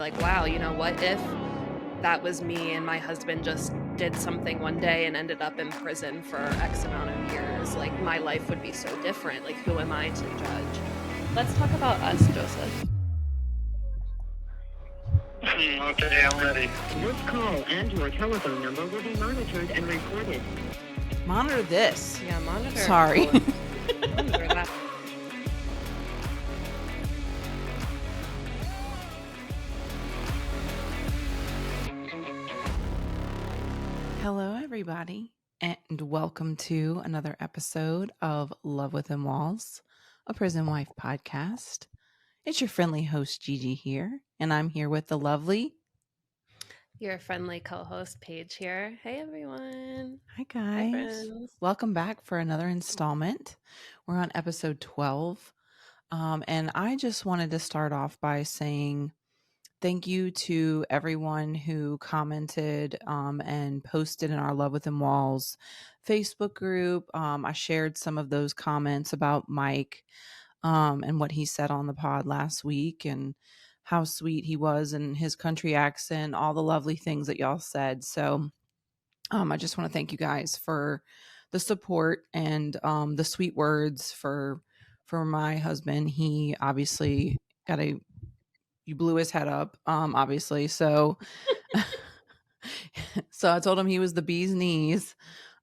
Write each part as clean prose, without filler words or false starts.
like, wow, what if that was me and my husband just did something one day and ended up in prison for X amount of years? Like, my life would be so different. Like, who am I to judge? Let's talk about us, Joseph. Okay, I'm ready. This call and your telephone number will be monitored and recorded. Monitor this. Yeah, monitor. Sorry. Monitor that. Hello, everybody, and welcome to another episode of Love Within Walls, a prison wife podcast. It's your friendly host, Gigi, here, and I'm here with the lovely... Your friendly co-host, Paige, here. Hey, everyone. Hi, guys. friends. Welcome back for another installment. We're on episode 12, and I just wanted to start off by saying thank you to everyone who commented and posted in our Love Within Walls Facebook group. I shared some of those comments about Mike and what he said on the pod last week and how sweet he was and his country accent, all the lovely things that y'all said. So I just want to thank you guys for the support and the sweet words for my husband. He obviously you blew his head up, obviously. So, so I told him he was the bee's knees.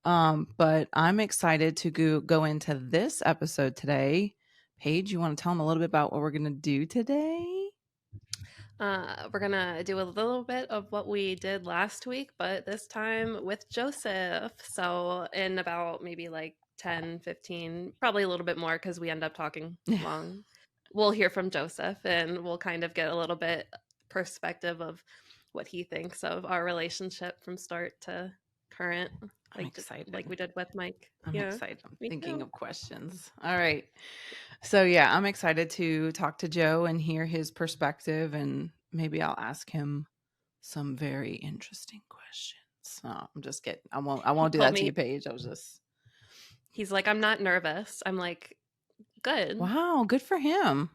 But I'm excited to go into this episode today. Paige, you want to tell him a little bit about what we're going to do today? We're going to do a little bit of what we did last week, but this time with Joseph. So in about maybe like 10, 15, probably a little bit more because we end up talking long. We'll hear from Joseph and we'll kind of get a little bit perspective of what he thinks of our relationship from start to current. I'm excited. Like we did with Mike. I'm excited. I'm thinking too. of questions. All right. So yeah, I'm excited to talk to Joe and hear his perspective, and maybe I'll ask him some very interesting questions. No, I'm just kidding. I won't do that to you, Paige. He's like, I'm not nervous. I'm like, good. Wow, good for him.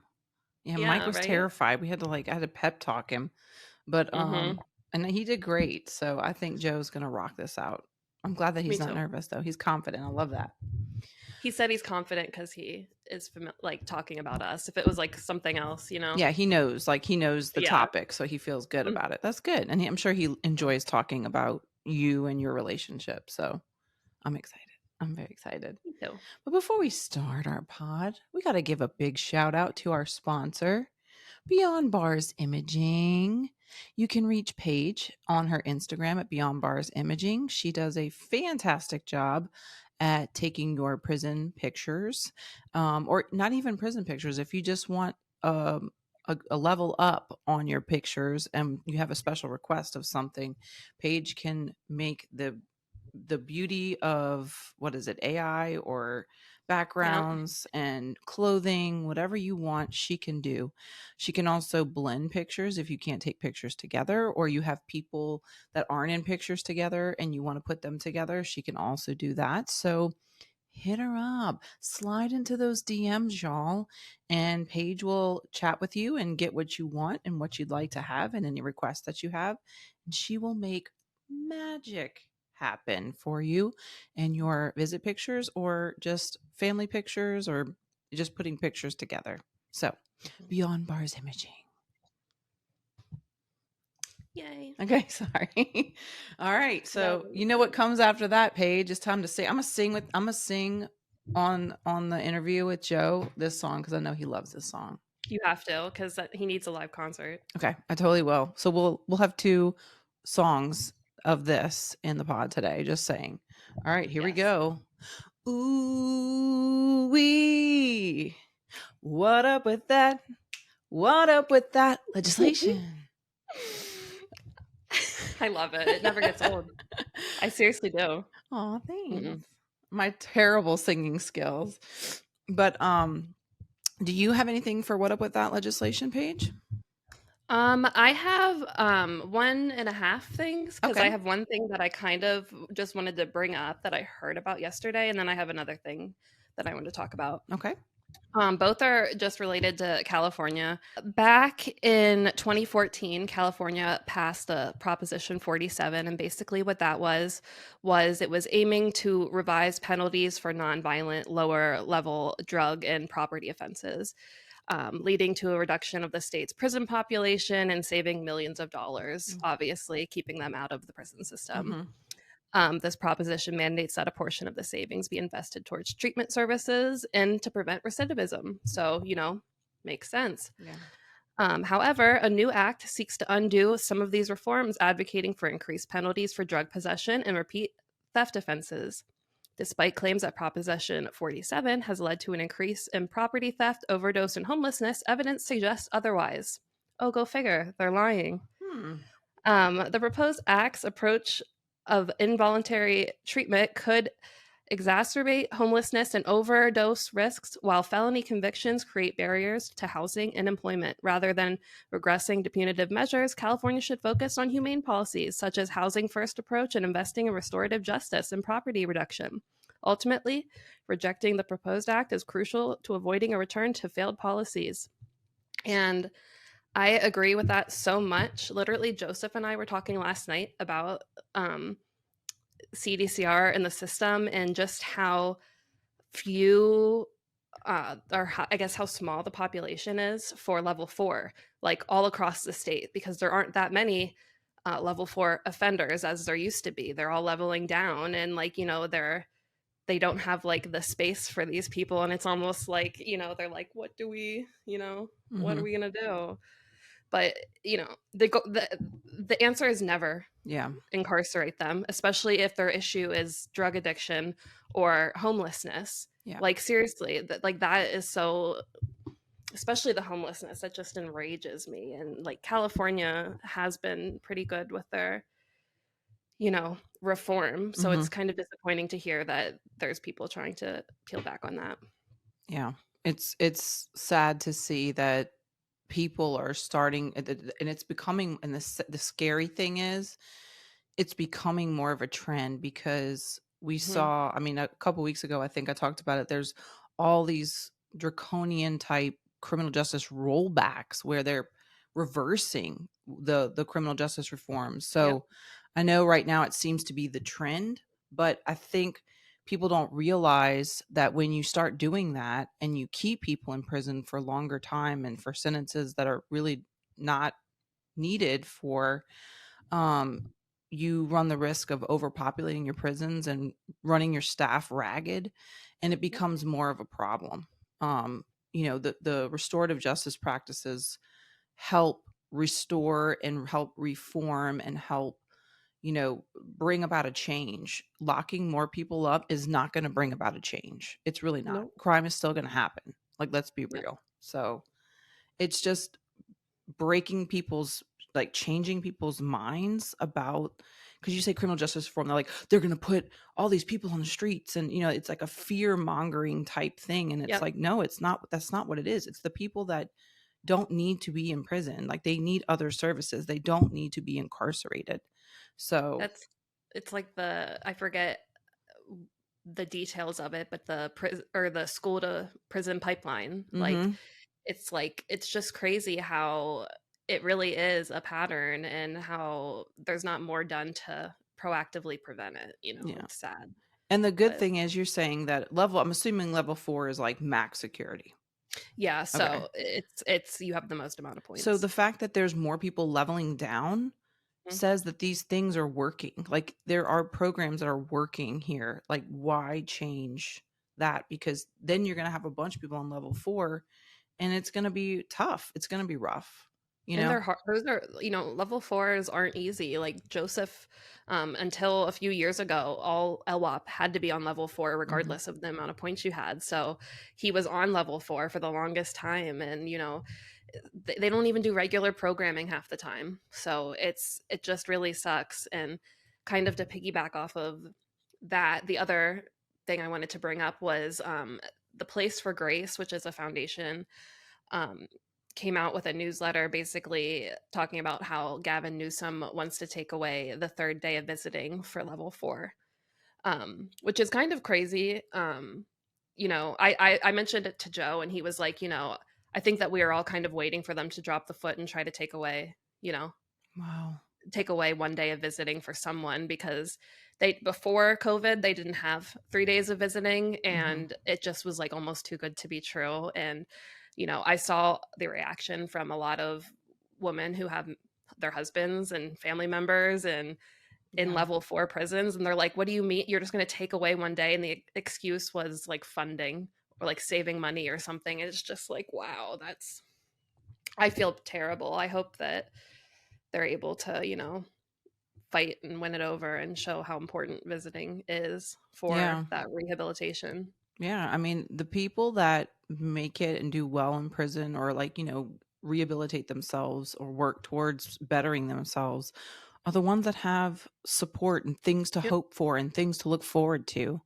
Yeah, Mike was terrified. I had to pep talk him. But and he did great. So I think Joe's gonna rock this out. I'm glad that he's not nervous though. He's confident. I love that. He said he's confident because he is like talking about us. If it was like something else, Yeah, he knows. Like he knows the topic, so he feels good about it. That's good. And I'm sure he enjoys talking about you and your relationship. So I'm excited. I'm very excited. Me too. But before we start our pod, we got to give a big shout out to our sponsor, Beyond Bars Imaging. You can reach Paige on her Instagram at Beyond Bars Imaging. She does a fantastic job at taking your prison pictures, or not even prison pictures. If you just want a level up on your pictures and you have a special request of something, Paige can make the beauty of, what is it, AI or backgrounds and clothing, whatever you want, she can do. She can also blend pictures if you can't take pictures together, or you have people that aren't in pictures together and you want to put them together. She can also do that. So hit her up, slide into those DMs, y'all, and Paige will chat with you and get what you want and what you'd like to have and any requests that you have. And she will make magic happen for you and your visit pictures, or just family pictures, or just putting pictures together. So Beyond Bars Imaging. Yay. Okay, sorry. All right. So you know what comes after that, Paige? It's time to sing. I'm gonna sing on the interview with Joe this song because I know he loves this song. You have to, because he needs a live concert. Okay, I totally will. So we'll have 2 songs of this in the pod today. Just saying. All right, here we go. Ooh wee. What up with that? What up with that legislation? I love it. It never gets old. I seriously do. Oh, thanks. My terrible singing skills. But do you have anything for what up with that legislation, Paige? I have 1.5 things, because I have one thing that I kind of just wanted to bring up that I heard about yesterday, and then I have another thing that I want to talk about. Okay. Both are just related to California. Back in 2014, California passed the Proposition 47, and basically what that was it was aiming to revise penalties for nonviolent, lower level drug and property offenses, leading to a reduction of the state's prison population and saving millions of dollars, obviously keeping them out of the prison system. Mm-hmm. This proposition mandates that a portion of the savings be invested towards treatment services and to prevent recidivism. So, makes sense. Yeah. However, a new act seeks to undo some of these reforms, advocating for increased penalties for drug possession and repeat theft offenses. Despite claims that Proposition 47 has led to an increase in property theft, overdose, and homelessness, evidence suggests otherwise. Oh, go figure, they're lying. Hmm. The proposed act's approach of involuntary treatment could exacerbate homelessness and overdose risks, while felony convictions create barriers to housing and employment. Rather than regressing to punitive measures, California should focus on humane policies such as housing first approach and investing in restorative justice and property reduction. Ultimately, rejecting the proposed act is crucial to avoiding a return to failed policies. And I agree with that so much. Literally, Joseph and I were talking last night about CDCR and the system and just how few or how, I guess how small the population is for level 4, like all across the state, because there aren't that many level 4 offenders as there used to be. They're all leveling down, and like they don't have like the space for these people, and it's almost like they're like, what do we, what are Mm-hmm. we gonna do? But the answer is never Yeah. incarcerate them, especially if their issue is drug addiction or homelessness. Yeah. Like seriously, that is so, especially the homelessness, that just enrages me. And like California has been pretty good with their, reform. So Mm-hmm. it's kind of disappointing to hear that there's people trying to peel back on that. Yeah. It's sad to see that people are starting and it's becoming, and the scary thing is it's becoming more of a trend because we Hmm. saw, I mean, a couple weeks ago, I think I talked about it. There's all these draconian type criminal justice rollbacks where they're reversing the criminal justice reforms. Yep. So I know right now it seems to be the trend, but I think people don't realize that when you start doing that and you keep people in prison for longer time and for sentences that are really not needed for, um, you run the risk of overpopulating your prisons and running your staff ragged, and it Yep. becomes more of a problem. Um, the restorative justice practices help restore and help reform and help, bring about a change. Locking more people up is not going to bring about a change. It's really not. Nope. Crime is still going to happen. Like, let's be Yep. real. So it's just breaking people's, like, changing people's minds about, because you say criminal justice reform, they're like, they're going to put all these people on the streets, and it's like a fear mongering type thing, and it's Yep. like, no, it's not. That's not what it is. It's the people that don't need to be in prison. Like, they need other services. They don't need to be incarcerated. So That's it's like I forget the details of it, but the school to prison pipeline, mm-hmm. it's just crazy how it really is a pattern and how there's not more done to proactively prevent it. Yeah. It's sad, And the good but thing is, you're saying that I'm assuming level 4 is like max security. yeah. Okay. So it's you have the most amount of So points. the fact that there's more people leveling down Mhm. says that these things are working. Like, there are programs that are working here. Like, why change that? Because then you're going to have a bunch of people on level 4, and it's going to be tough. It's going to be rough, you And know? they're hard. Those are, level fours aren't easy. Like Joseph, until a few years ago, all LWAP had to be on level 4, Mhm. regardless of the amount of points you had. So he was on level 4 for the longest time. And, they don't even do regular programming half the time. So it just really sucks. And kind of to piggyback off of that, the other thing I wanted to bring up was the Place for Grace, which is a foundation, um, came out with a newsletter basically talking about how Gavin Newsom wants to take away the third day of visiting for level 4, which is kind of crazy. I mentioned it to Joe, and he was like, I think that we are all kind of waiting for them to drop the foot and try to Wow. take away one day of visiting for someone, because they before COVID they didn't have 3 days of visiting, Hmm. and it just was like almost too good to be true. And I saw the reaction from a lot of women who have their husbands and family members and in Yeah. level 4 prisons, and they're like, what do you mean you're just going to take away one day? And the excuse was like funding or like saving money or something. It's just like, wow, that's I feel terrible. I hope that they're able to fight and win it over and show how important visiting is for Yeah. that rehabilitation. Yeah. I mean, the people that make it and do well in prison, or like, rehabilitate themselves or work towards bettering themselves, are the ones that have support and things to Yep. hope for and things to look forward to.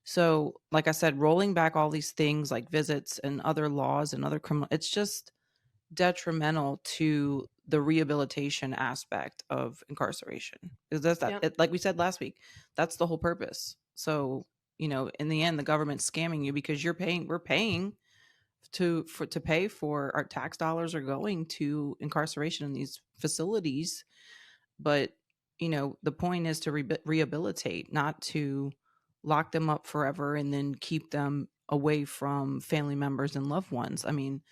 So, like I said, rolling back all these things like visits and other laws and other criminal, it's just detrimental to the rehabilitation aspect of incarceration. Because that's that, Yep. like we said last week, that's the whole purpose. So, in the end, the government's scamming you because we're paying to pay for our tax dollars are going to incarceration in these facilities. But, the point is to rehabilitate, not to lock them up forever and then keep them away from family members and loved ones. I mean,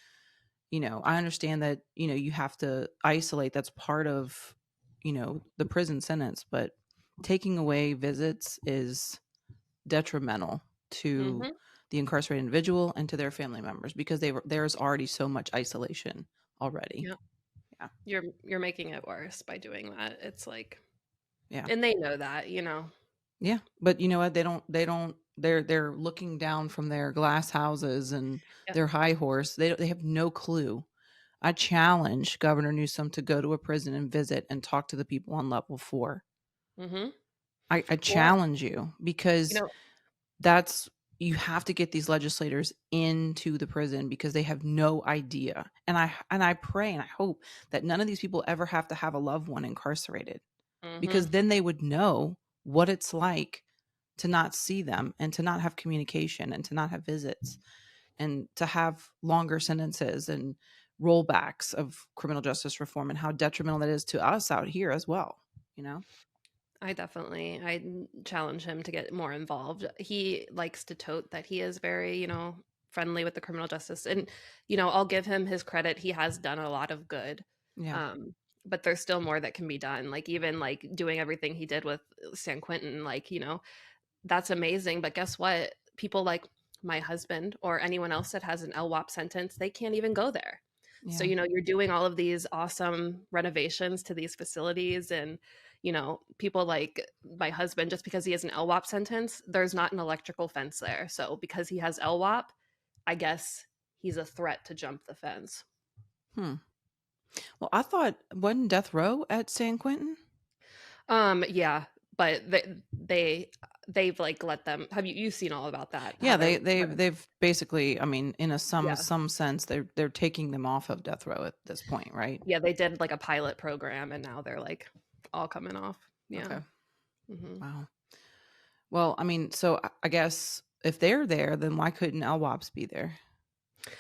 I understand that, you have to isolate. That's part of, the prison sentence, but taking away visits is detrimental to Mhm. the incarcerated individual and to their family members because there's already so much isolation already. Yep. Yeah. You're making it worse by doing that. It's like, Yeah. and they know that. Yeah. But you know what? They're looking down from their glass houses and Yep. their high horse. They have no clue. I challenge Governor Newsom to go to a prison and visit and talk to the people on level 4. Mhm. I Well, challenge you you because know, that's you have to get these legislators into the prison because they have no idea. And I pray and I hope that none of these people ever have to have a loved one incarcerated mhm. because then they would know what it's like to not see them and to not have communication and to not have visits and to have longer sentences and rollbacks of criminal justice reform and how detrimental that is to us out here as well, you know? I challenge him to get more involved. He likes to tote that he is very, friendly with the criminal justice. And, I'll give him his credit. He has done a lot of good. Yeah. Um, but there's still more that can be done. Like even like doing everything he did with San Quentin, like, that's amazing. But guess what? People like my husband or anyone else that has an LWOP sentence, they can't even go there. So, Yeah. you're doing all of these awesome renovations to these facilities. And, people like my husband, just because he has an LWOP sentence, there's not an electrical fence there. So, because he has LWOP, I guess he's a threat to jump the fence. Hmm. Well, I thought wasn't death row at San Quentin? Yeah, but they've like let them. Have you've seen all about that? How Yeah, they're they've basically, I mean, in a yeah. some sense, they're taking them off of death row at this point, right? Yeah, they did like a pilot program and now they're like all coming off. Yeah. Okay. Mhm. Wow. Well, I mean, so I guess if they're there, then why couldn't LWOPs be there?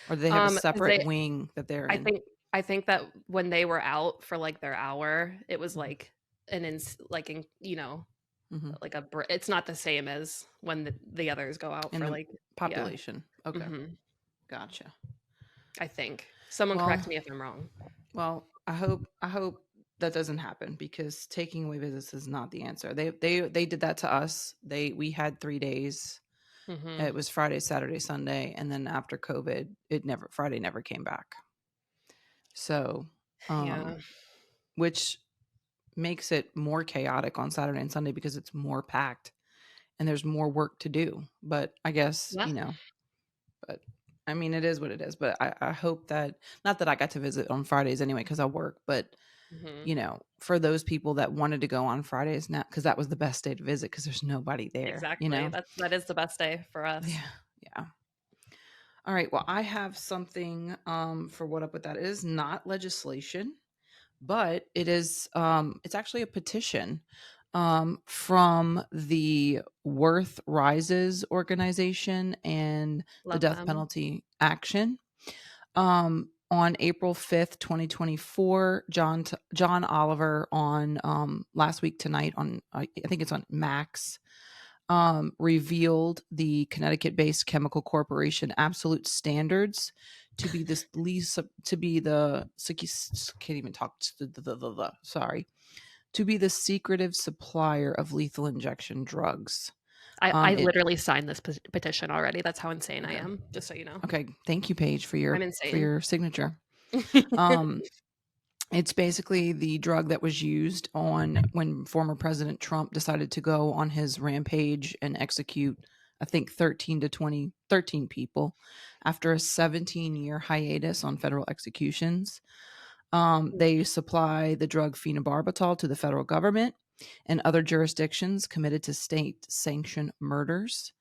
Or do they have a 'Cause separate wing that they're I in? think I think that when they were out for like their hour, it was Mhm. like an ins like in, Mhm. like it's not the same as when the others go out In for the like yeah. population. Okay. Mhm. Gotcha. I think. Someone Well, correct me if I'm wrong. I hope that doesn't happen because taking away visits is not the answer. They did that to us. We had 3 days. Mhm. It was Friday, Saturday, Sunday, and then after COVID, it never Friday never came back. So, Yeah. which makes it more chaotic on Saturday and Sunday because it's more packed and there's more work to do. But I guess, Yeah. but I mean, it is what it is. But I hope that, not that I got to visit on Fridays anyway, because I work, but, Mhm. for those people that wanted to go on Fridays now, because that was the best day to visit because there's nobody there. Exactly. That is the best day for us. Yeah. Yeah. All right. Well, I have something for what up with that. It is not legislation, but it's actually a petition. from the Worth Rises organization and the Love Death them. Penalty Action. On April 5th, 2024, John Oliver on last week tonight on I think it's on Max, revealed the Connecticut-based chemical corporation Absolute Standards to be this least to be the can't even talk sorry, to be the secretive supplier of lethal injection drugs. I It literally signed this petition already. That's how insane I okay. am, just so you know. Okay, thank you, Paige, I'm for insane. your signature. Um, it's basically the drug that was used on when former President Trump decided to go on his rampage and execute, I think, 13 people after a 17-year hiatus on federal executions. They supply the drug phenobarbital to the federal government and other jurisdictions committed to state sanctioned murders.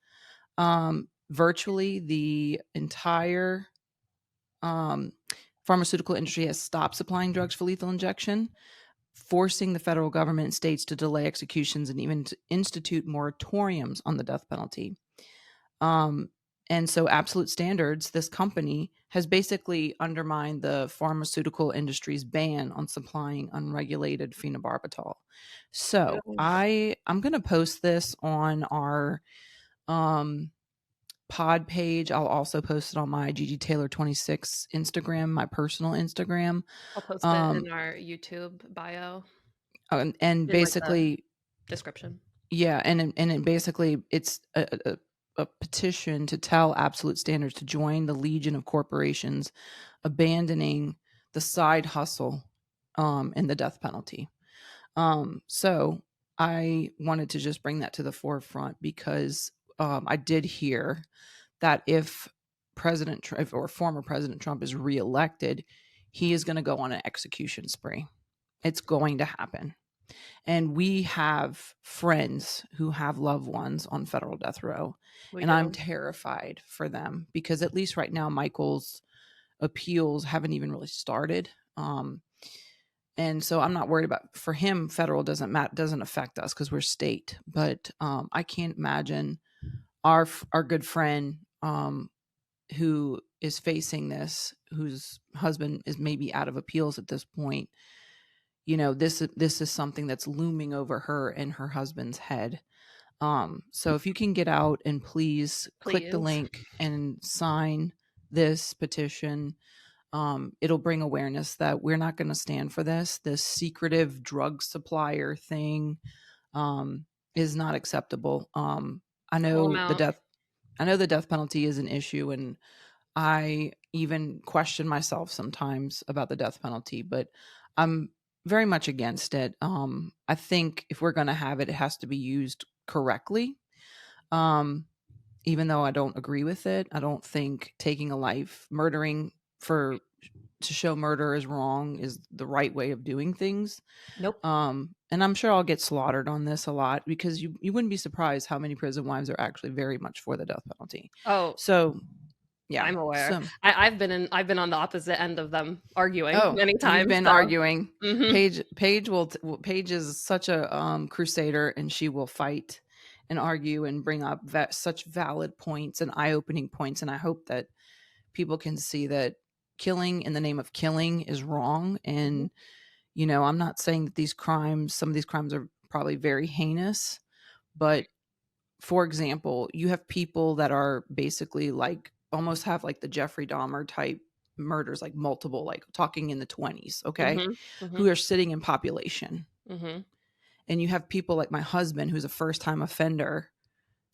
Virtually the entire um, pharmaceutical industry has stopped supplying drugs for lethal injection, forcing the federal government and states to delay executions and even to institute moratoriums on the death penalty. Um, and so, Absolute Standards, this company, has basically undermined the pharmaceutical industry's ban on supplying unregulated phenobarbital. So, Ew. I'm going to post this on our um, pod page. I'll also post it on my Gigi Taylor 26 Instagram, my personal Instagram. I'll post it Um, in our YouTube bio and in like the basically, description. yeah, and it basically it's a petition to tell Absolute Standards to join the legion of corporations abandoning the side hustle in the death penalty. So I wanted to just bring that to the forefront because I did hear that if President Trump or former President Trump is reelected, he is going to go on an execution spree. It's going to happen. And we have friends who have loved ones on federal death row. We And I'm do. terrified for them because, at least right now, Michael's appeals haven't even really started. And so I'm not worried about, for him, federal doesn't affect us because we're state. But I can't imagine our good friend who is facing this, whose husband is maybe out of appeals at this point. This is something that's looming over her and her husband's head. So if you can get out and please click the Please. link and sign this petition, it'll bring awareness that we're not going to stand for this secretive drug supplier thing. Is not acceptable. I Call them know the out. death I know the death penalty is an issue, and I even question myself sometimes about the death penalty, but I'm very much against it. I think if we're going to have it, it has to be used correctly. Um, Even though I don't agree with it, I don't think taking a life, murdering for to show murder is wrong is the right way of doing things. Nope. And I'm sure I'll get slaughtered on this a lot because you wouldn't be surprised how many prison wives are actually very much for the death penalty. Oh, So yeah, I'm aware. so I've been on the opposite end of them arguing oh, many you've times. been So, arguing. hmm Paige is such a crusader, and she will fight and argue and bring up such valid points and eye-opening points. And I hope that people can see that killing in the name of killing is wrong. And I'm not saying that some of these crimes are probably very heinous, but for example, you have people that are basically like almost have like the Jeffrey Dahmer type murders, like multiple, like talking in the 20s, okay, hmm hmm who are sitting in population. hmm And you have people like my husband, who's a first time offender,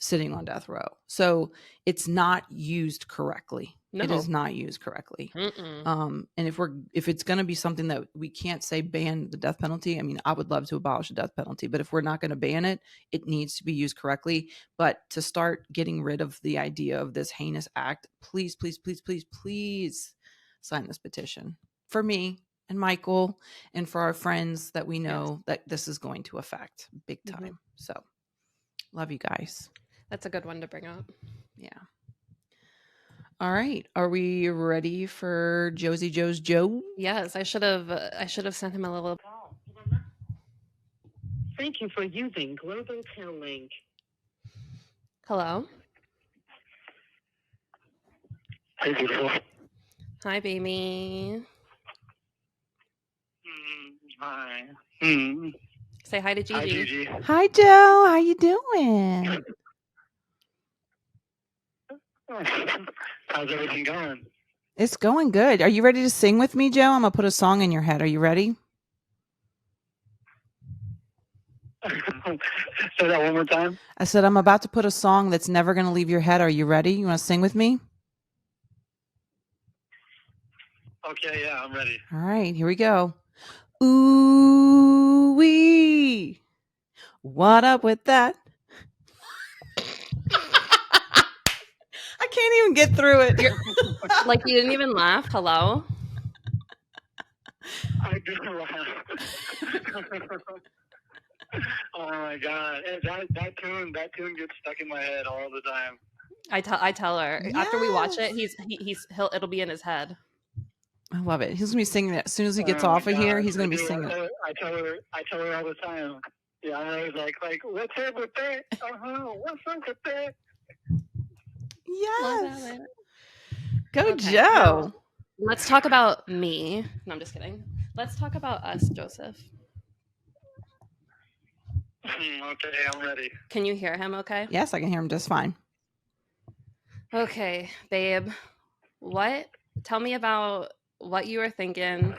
sitting on death row. So it's not used correctly. It is No. not used correctly. Mm-mm. And if it's going to be something that we can't say ban the death penalty, I mean, I would love to abolish the death penalty, but if we're not going to ban it, it needs to be used correctly. But to start getting rid of the idea of this heinous act, please, please, please, please, please sign this petition for me and Michael and for our friends that we Yes. know that this is going to affect big hmm time. So love you guys. That's a good one to bring up. Yeah. All right. Are we ready for Josie Joe's Joe? Yes, I should have. I should have sent him a little. Thank you for using Global Tel Link. Hello. Hey, beautiful. Hi, baby. Hi. Say hi to Gigi. Hi, Gigi. Hi, Joe. How you doing? How's everything going? It's going good. Are you ready to sing with me, Joe? I'm gonna put a song in your head. Are you ready? Say that one more time. I said I'm about to put a song that's never gonna leave your head. Are you ready? You want to sing with me? Okay, yeah, I'm ready. All right, here we go. Ooh wee. What up with that? I can't even get through it. Like, you didn't even laugh. Hello. I do laugh. Oh my god, that tune gets stuck in my head all the time. I tell her after we watch it, it'll be in his head. I love it. He's gonna be singing it as soon as he gets Oh off my of here. God, He's gonna I be do. singing it. I tell her all the time. Yeah, I'm always like, what's up with that? What's up with that? Yes. Go, Okay, Joe. now, let's talk about me. No, I'm just kidding. Let's talk about us, Joseph. Okay, I'm ready. Can you hear him okay? Yes, I can hear him just fine. Okay, babe. Tell me about what you were thinking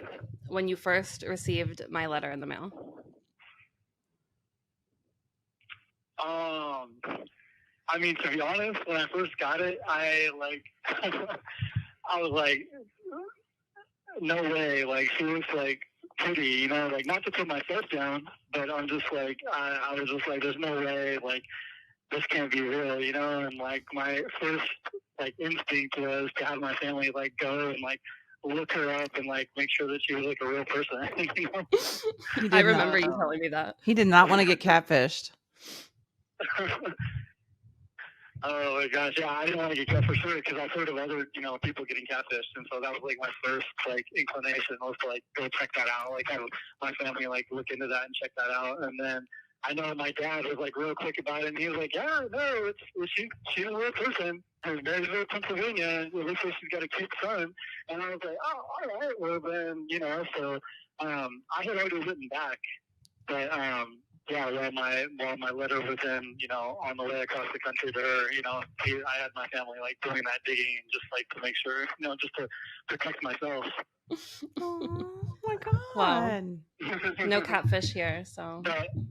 when you first received my letter in the mail. I mean, to be honest, when I first got it, I I was like, no way. Like, she was like pretty, you know, like not to put myself down, but I'm just like, I was just like, there's no way, like, this can't be real, you know. And like, my first like instinct was to have my family like go and like look her up and like make sure that she was like a real person. You know? I remember you telling me that. He did not want to get catfished. Oh my gosh, yeah, I didn't want to get cat for sure because I've heard of other, you know, people getting catfished, and so that was like my first like inclination was to like go check that out, like have my family like look into that and check that out, and then I know my dad was like real quick about it, and he was like, yeah, no, she's a real person. Her Marysville, Pennsylvania. It looks like she's got a cute son, and I was like, oh, all right, well then, you know, so I had already written back, but yeah, while my letter was in, you know, on the way across the country to her, you know, I had my family like doing that digging just like to make sure, you know, just to protect myself. Oh my God. Wow. No catfish here, so. But well,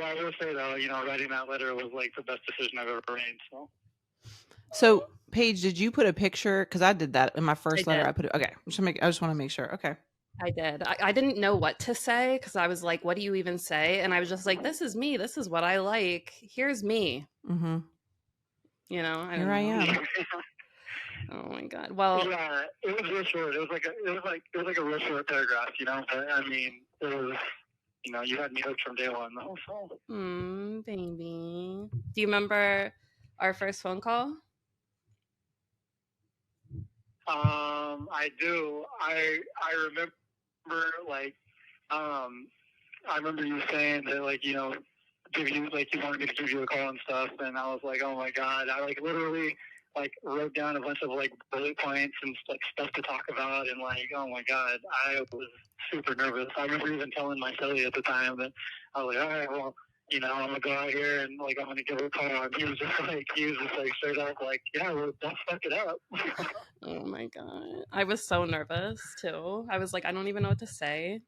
I will say though, you know, writing that letter was like the best decision I've ever made. So, Paige, did you put a picture? Because I did that in my first letter. did. I put it. Okay, I just want to make sure. Okay. I did. I didn't know what to say because I was like, what do you even say? And I was just like, this is me. This is what I like. Here's me. Mm-hmm. You know, Here I am. Oh my God. Well, yeah, it was real short. It was like a real short paragraph, you know. But I mean, it was, you know, you had me hooked from day one. Though, so. Baby. Do you remember our first phone call? I do. I remember like I remember you saying that like, you know, you wanted me to give you a call and stuff, and I was like, oh my God, I like literally like wrote down a bunch of like bullet points and like stuff to talk about, and like, oh my God, I was super nervous. I remember even telling my cellie at the time that I was like, all right, well, you know, I'm gonna go out here and like I'm gonna give her a call. And he was just like straight up like, yeah, well, don't fuck it up. Oh my God. I was so nervous too. I was like, I don't even know what to say.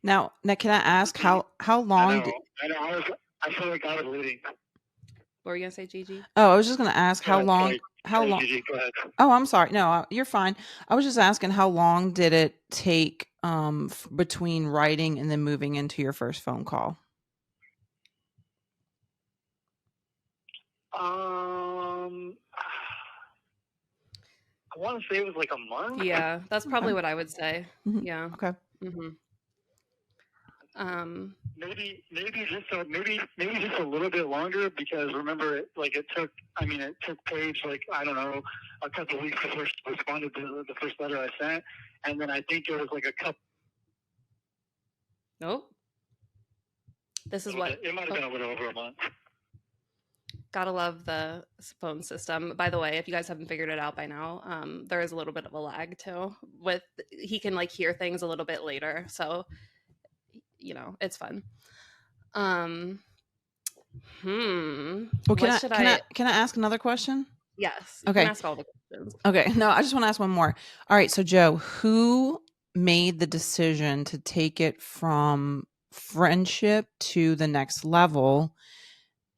Now, can I ask how long? I feel like I was leading. What were you gonna say, Gigi? Oh, I was just gonna ask how long. Gigi, go ahead. Oh, I'm sorry. No, you're fine. I was just asking how long did it take between writing and then moving into your first phone call? I want to say it was like a month. Yeah, that's probably what I would say. Mm-hmm. Yeah. Okay. Mm-hmm. Maybe just a little bit longer because remember, it took Paige like I don't know a couple of weeks before she responded to the first letter I sent, and then I think it was like a couple Nope. This is what It might have been a little over a month. gotta love the phone system. By the way, if you guys haven't figured it out by now, there is a little bit of a lag too. With he can like hear things a little bit later, so it's fun. Um, Well, what should can I ask another question? Yes, you can Okay. ask all the questions. Okay. No, I just want to ask one more. All right. So, Joe, who made the decision to take it from friendship to the next level?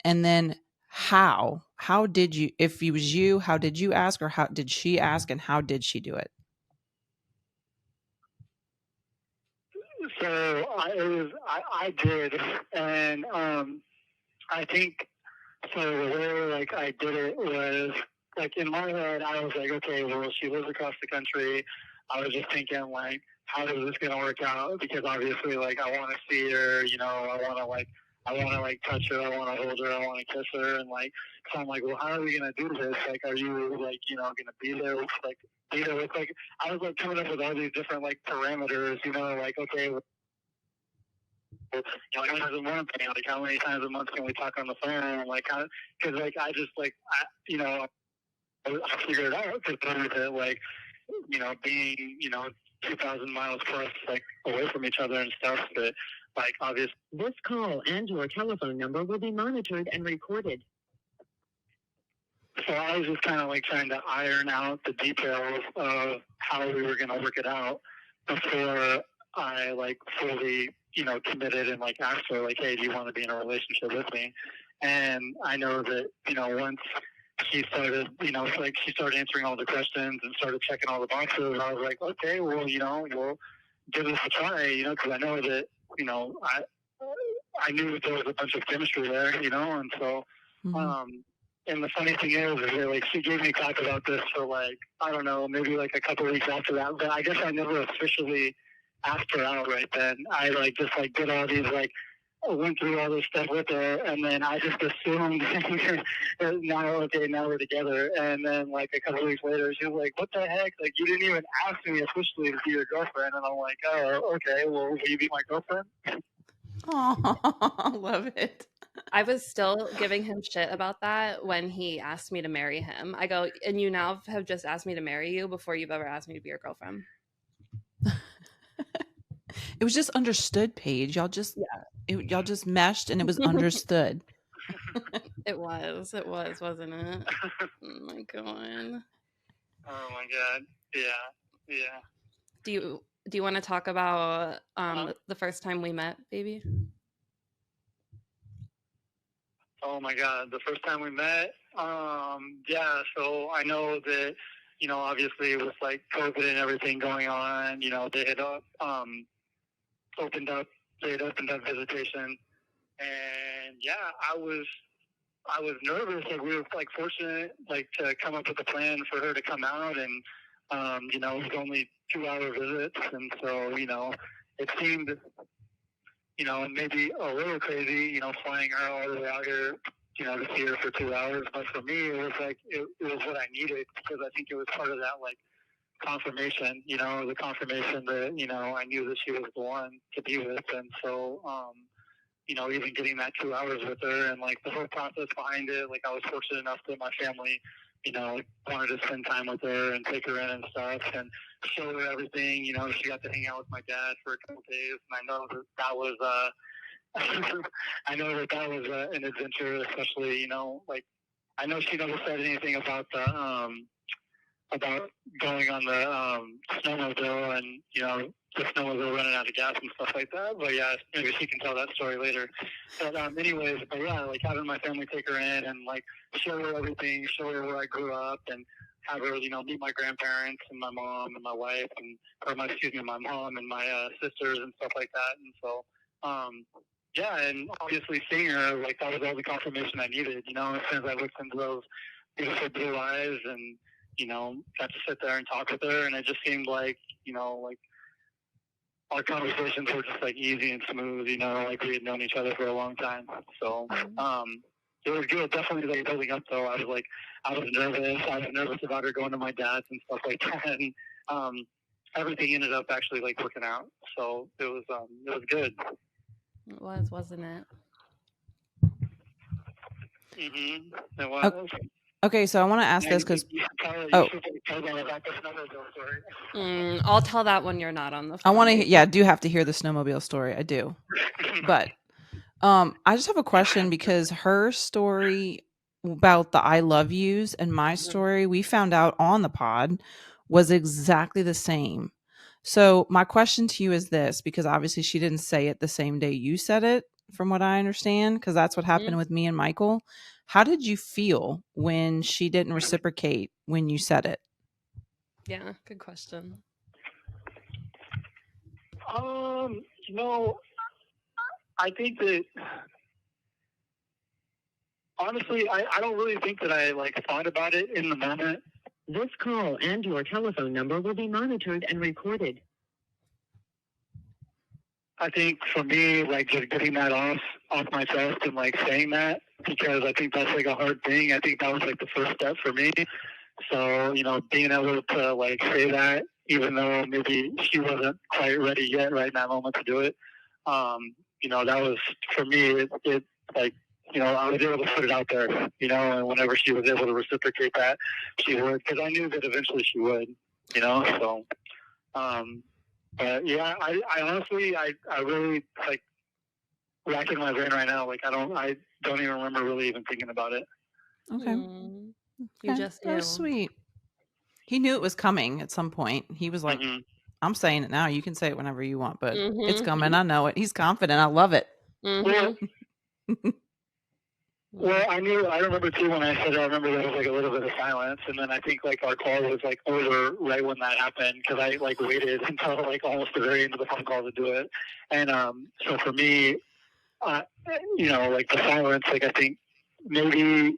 And then how? How did you, if it was you, how did you ask, or how did she ask, and how did she do it? So I did, and I think so. The way like I did it was like in my head, I was like, okay, well, she lives across the country. I was just thinking like, how is this gonna work out? Because obviously, like, I want to see her. I want to like touch her. I want to hold her. I want to kiss her. And like, so I'm like, well, how are we gonna do this? Like, are you like, gonna be there? Be there with like, I was like coming up with all these different like parameters. Like, okay, how many times a month? Like, how many times a month can we talk on the phone? Like, how? Because like, I just like, I figured it out because like, being 2,000 miles plus like away from each other and stuff. But like, obviously, This call and your telephone number will be monitored and recorded. so I was just kind of like trying to iron out the details of how we were going to work it out before I like fully, committed and like asked her like, hey, do you want to be in a relationship with me? And I know that, once she started, like she started answering all the questions and started checking all the boxes, I was like, okay, well, we'll give this a try, because I know that, I knew that there was a bunch of chemistry there, and so, and the funny thing is that like she gave me crap about this for like, I don't know, maybe like a couple of weeks after that. But I guess I never officially asked her out right then. I like just like did all these like went through all this stuff with her, and then I just assumed now we're together. And then like a couple of weeks later, she was like, "What the heck? Like you didn't even ask me officially to be your girlfriend." And I'm like, "Oh, okay. Well, will you be my girlfriend?" Oh, love it. I was still giving him shit about that when he asked me to marry him. I go, and you now have just asked me to marry you before you've ever asked me to be your girlfriend. It was just understood, Paige. Y'all just meshed, and it was understood. It was, wasn't it? Oh my god. Oh my god. Yeah. Do you want to talk about the first time we met, baby? Oh my god, the first time we met, yeah, so I know that, obviously with like COVID and everything going on, they had opened up visitation, and yeah, I was nervous. Like we were like fortunate like to come up with a plan for her to come out, and it was only 2-hour visits, and so it seemed maybe a little crazy, flying her all the way out here, to see her for 2 hours. But for me, it was like, it was what I needed, because I think it was part of that, like, confirmation, the confirmation that, I knew that she was the one to be with. And so, even getting that 2 hours with her and like the whole process behind it, like I was fortunate enough that my family, wanted to spend time with her and take her in and stuff and show her everything. She got to hang out with my dad for a couple days, and I know that was I know that was an adventure, especially like I know she never said anything about going on the snowmobile and the snowmobile running out of gas and stuff like that. But yeah, maybe she can tell that story later. But anyways, but yeah, like having my family take her in and like show her everything, show her where I grew up, and have her meet my grandparents and my mom and my wife my mom and my sisters and stuff like that. And so yeah, and obviously seeing her, like that was all the confirmation I needed. As soon as I looked into those beautiful blue eyes and got to sit there and talk with her, and it just seemed like, like our conversations were just like easy and smooth, like we had known each other for a long time. So, it was good. Definitely like building up though. I was nervous. I was nervous about her going to my dad's and stuff like that. And, everything ended up actually like working out. So it was good. It was, wasn't it? It was. Okay, so I want to ask Yeah, this because you oh, should tell them about the snowmobile story. I'll tell that when you're not on the I phone. want to. Yeah, I do have to hear the snowmobile story. I do, but I just have a question because her story about the I love yous and my story we found out on the pod was exactly the same. So my question to you is this, because obviously she didn't say it the same day you said it, from what I understand, because that's what happened with me and Michael. How did you feel when she didn't reciprocate when you said it? Yeah, good question. You know, I think that honestly, I don't really think that I like thought about it in the moment. This call and your telephone number will be monitored and recorded. I think for me, like just getting that off my chest and like saying that, because I think that's like a hard thing. I think that was like the first step for me. So, you know, being able to like say that, even though maybe she wasn't quite ready yet right in that moment to do it, you know, that was for me, it like, you know, I was able to put it out there, you know, and whenever she was able to reciprocate that, she would, because I knew that eventually she would, you know, so, but yeah, I honestly, I really like racking my brain right now. Like I don't even remember really even thinking about it. Okay. You Okay. just That knew. was sweet. He knew it was coming at some point. He was like, I'm saying it now. You can say it whenever you want, but it's coming. I know it. He's confident. I love it. Well, I remember too when I said it, I remember there was like a little bit of silence. And then I think like our call was like over right when that happened because I like waited until like almost the very end of the phone call to do it. And so for me, you know, like the silence, like I think maybe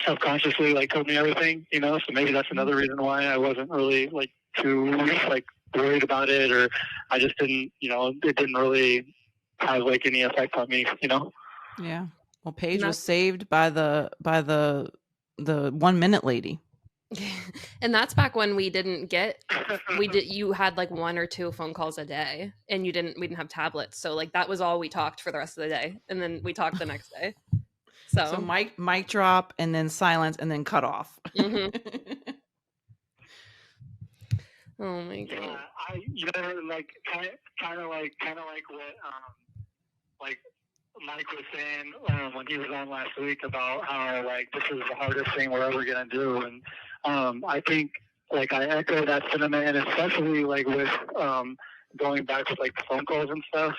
subconsciously like told me everything, you know, so maybe that's another reason why I wasn't really like too like worried about it, or I just didn't, you know, it didn't really have like any effect on me, you know. Yeah. Well, Paige was saved by the 1 minute lady. And that's back when we didn't you had like 1 or 2 phone calls a day, and we didn't have tablets, so like that was all we talked for the rest of the day, and then we talked the next day. So mic drop and then silence and then cut off. Oh my god. Yeah, you know, like kind of like what like Mike was saying when he was on last week about how like this is the hardest thing we're ever gonna do, and I think like I echo that sentiment, and especially like with going back with like the phone calls and stuff.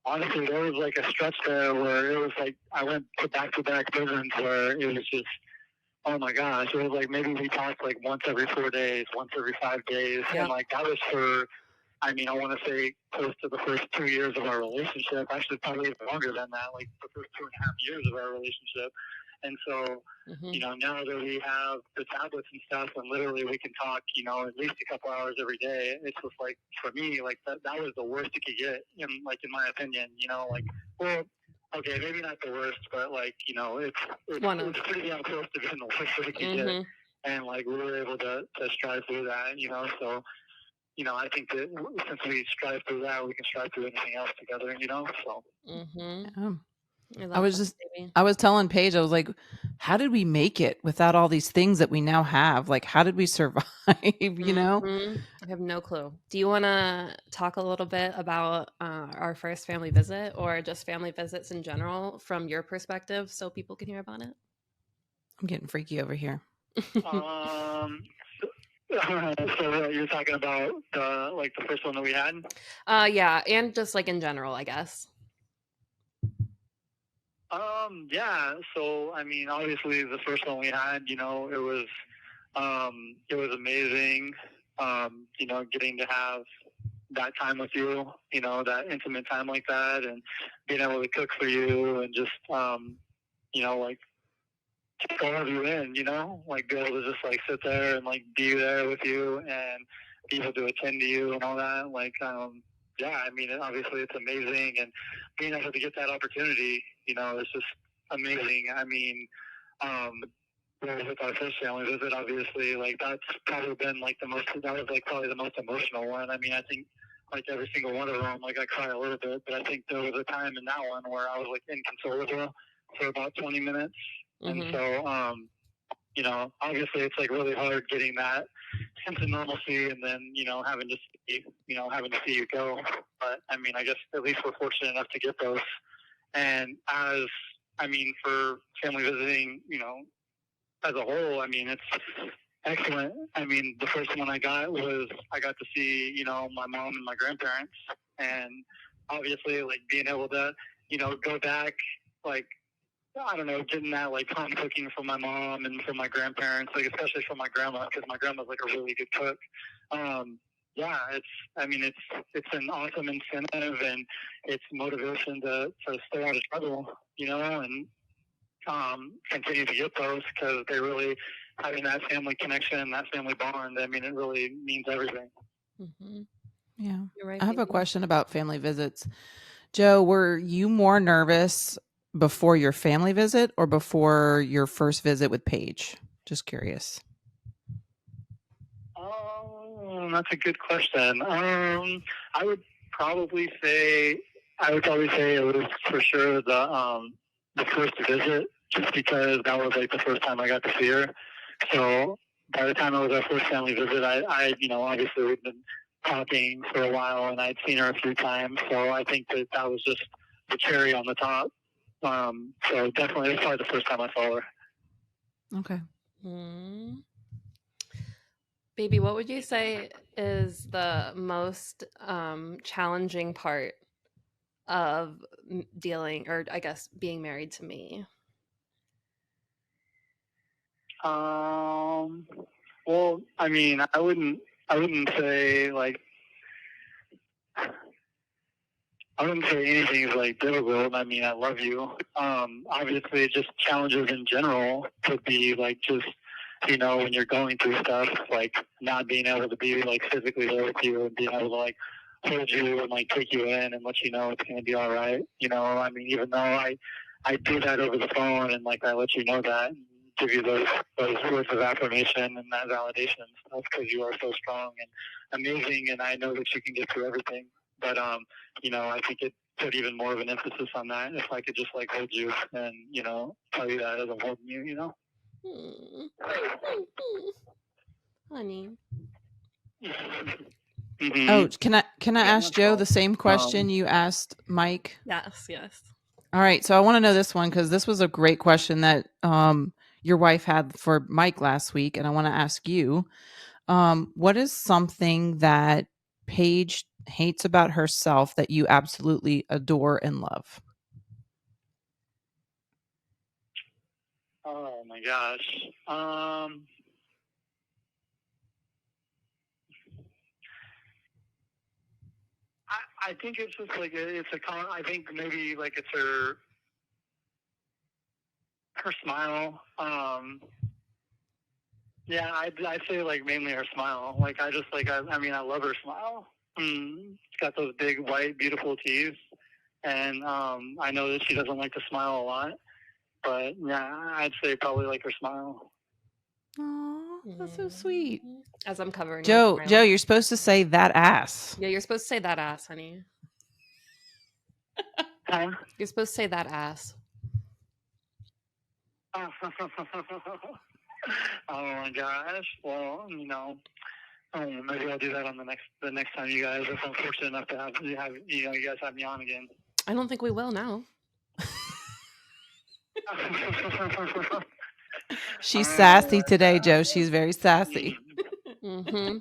Honestly, there was like a stretch there where it was like I went to back visits where it was just, oh my gosh, it was like maybe we talked like once every 4 days, once every 5 days, and like that was for, I mean, I want to say close to the first 2 years of our relationship. Actually, probably even longer than that, like the first 2.5 years of our relationship. And so, you know, now that we have the tablets and stuff, and literally we can talk, you know, at least a couple hours every day. It's just like for me, like that was the worst it could get, in my opinion. You know, like, well, okay, maybe not the worst, but like, you know, it's pretty damn close to being the worst that it could get. And like we were able to strive through that, you know, so. You know, I think that since we strive through that, we can strive through anything else together, you know? So. I was telling Paige, I was like, how did we make it without all these things that we now have? Like, how did we survive? You know? I have no clue. Do you want to talk a little bit about our first family visit, or just family visits in general from your perspective, so people can hear about it? I'm getting freaky over here. So you're talking about the first one that we had? Yeah, and just like in general, I guess. Yeah. So I mean, obviously, the first one we had, you know, it was amazing. You know, getting to have that time with you, you know, that intimate time like that, and being able to cook for you, and just you know, like take all of you in, you know, like be able to just like sit there and like be there with you and be able to attend to you and all that. Like, yeah, I mean, obviously it's amazing, and being able to get that opportunity, you know, it's just amazing. I mean, with our first family visit, obviously, like that's probably been like that was like probably the most emotional one. I mean, I think like every single one of them, like I cry a little bit, but I think there was a time in that one where I was like inconsolable for about 20 minutes. Mm-hmm. And so, you know, obviously it's like really hard getting that sense of normalcy and then, you know, having to see you go. But I mean, I guess at least we're fortunate enough to get those. And for family visiting, you know, as a whole, I mean, it's excellent. I mean, the first one I got to see, you know, my mom and my grandparents, and obviously, like being able to, you know, go back, like I don't know, getting that like home cooking from my mom and from my grandparents, like especially from my grandma, because my grandma's like a really good cook. Yeah, it's an awesome incentive and it's motivation to stay out of trouble, you know, and continue to get those because they really having that family connection, that family bond. I mean, it really means everything. Mm-hmm. Yeah. You're right, I have a baby. question about family visits. Joe, were you more nervous before your family visit or before your first visit with Paige? Just curious. That's a good question. I would probably say it was for sure the first visit, just because that was like the first time I got to see her. So by the time it was our first family visit, I you know, obviously we'd been talking for a while and I'd seen her a few times. So I think that was just the cherry on the top. So definitely, it was probably the first time I saw her. Okay. Mm. Baby, what would you say is the most challenging part of dealing, or I guess being married to me? Well, I mean, I wouldn't say like I wouldn't say anything is like difficult. I mean, I love you. Obviously, just challenges in general could be like just, you know, when you're going through stuff, like not being able to be like physically there with you and being able to like hold you and like take you in and let you know it's going to be all right. You know, I mean, even though I do that over the phone and like I let you know that and give you those words of affirmation and that validation and stuff because you are so strong and amazing and I know that you can get through everything. But you know, I think it put even more of an emphasis on that if I could just like hold you and, you know, tell you that as I'm holding you, you know. Honey. Mm-hmm. Oh, can I ask Joe the same Um, question you asked Mike? Yes, yes. All right, so I want to know this one because this was a great question that your wife had for Mike last week, and I want to ask you. What is something that Paige hates about herself that you absolutely adore and love? Oh my gosh. I think it's just like I think maybe like it's her smile. Yeah, I'd say like mainly her smile. Like I just like I mean I love her smile. She's got those big white beautiful teeth, and I know that she doesn't like to smile a lot, but yeah, I'd say probably like her smile. Oh, that's so sweet. As I'm covering my Joe, smile. you're supposed to say that ass. Yeah, you're supposed to say that ass, honey. Huh? You're supposed to say that ass. Oh my gosh. Well, you know, maybe I'll do that on the next time you guys, if I'm fortunate enough to have you know, you guys have me on again. I don't think we will now. She's sassy today, Joe. She's very sassy. Mm-hmm.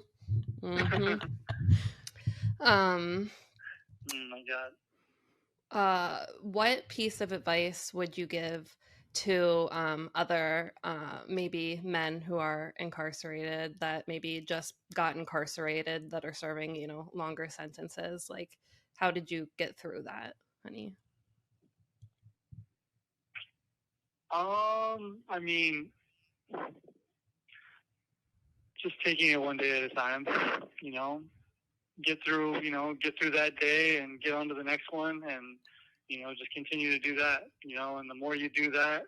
Mm-hmm. Oh my God. What piece of advice would you give to other maybe men who are incarcerated that maybe just got incarcerated that are serving, you know, longer sentences? Like, how did you get through that, honey? I mean, just taking it one day at a time, you know, get through that day and get on to the next one and, you know, just continue to do that, you know, and the more you do that,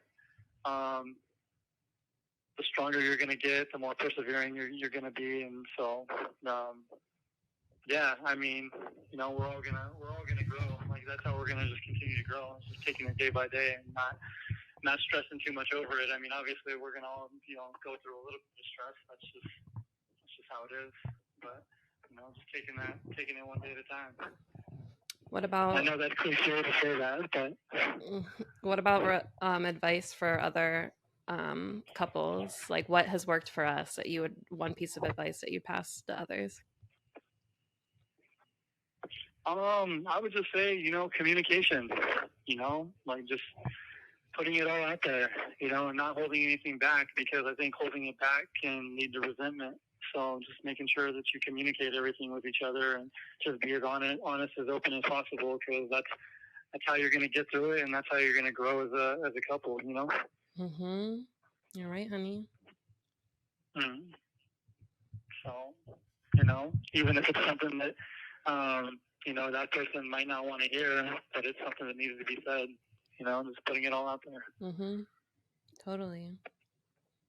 the stronger you're going to get, the more persevering you're going to be. And so, yeah, I mean, we're all gonna grow. Like, that's how we're gonna just continue to grow. It's just taking it day by day and not stressing too much over it. I mean, obviously we're gonna all go through a little bit of stress. That's just how it is. But just taking it one day at a time. What about? I know that's cliche to say that, but what about advice for other couples? Like, what has worked for us that one piece of advice that you pass to others? I would just say, communication. Like, just putting it all out there, and not holding anything back, because I think holding it back can lead to resentment. So just making sure that you communicate everything with each other and just be as honest, as open as possible, because that's how you're going to get through it, and that's how you're going to grow as a couple. Mm-hmm. You're right, honey. Mm. So, even if it's something that that person might not want to hear, but it's something that needs to be said. Just putting it all out there. Mm-hmm. Totally.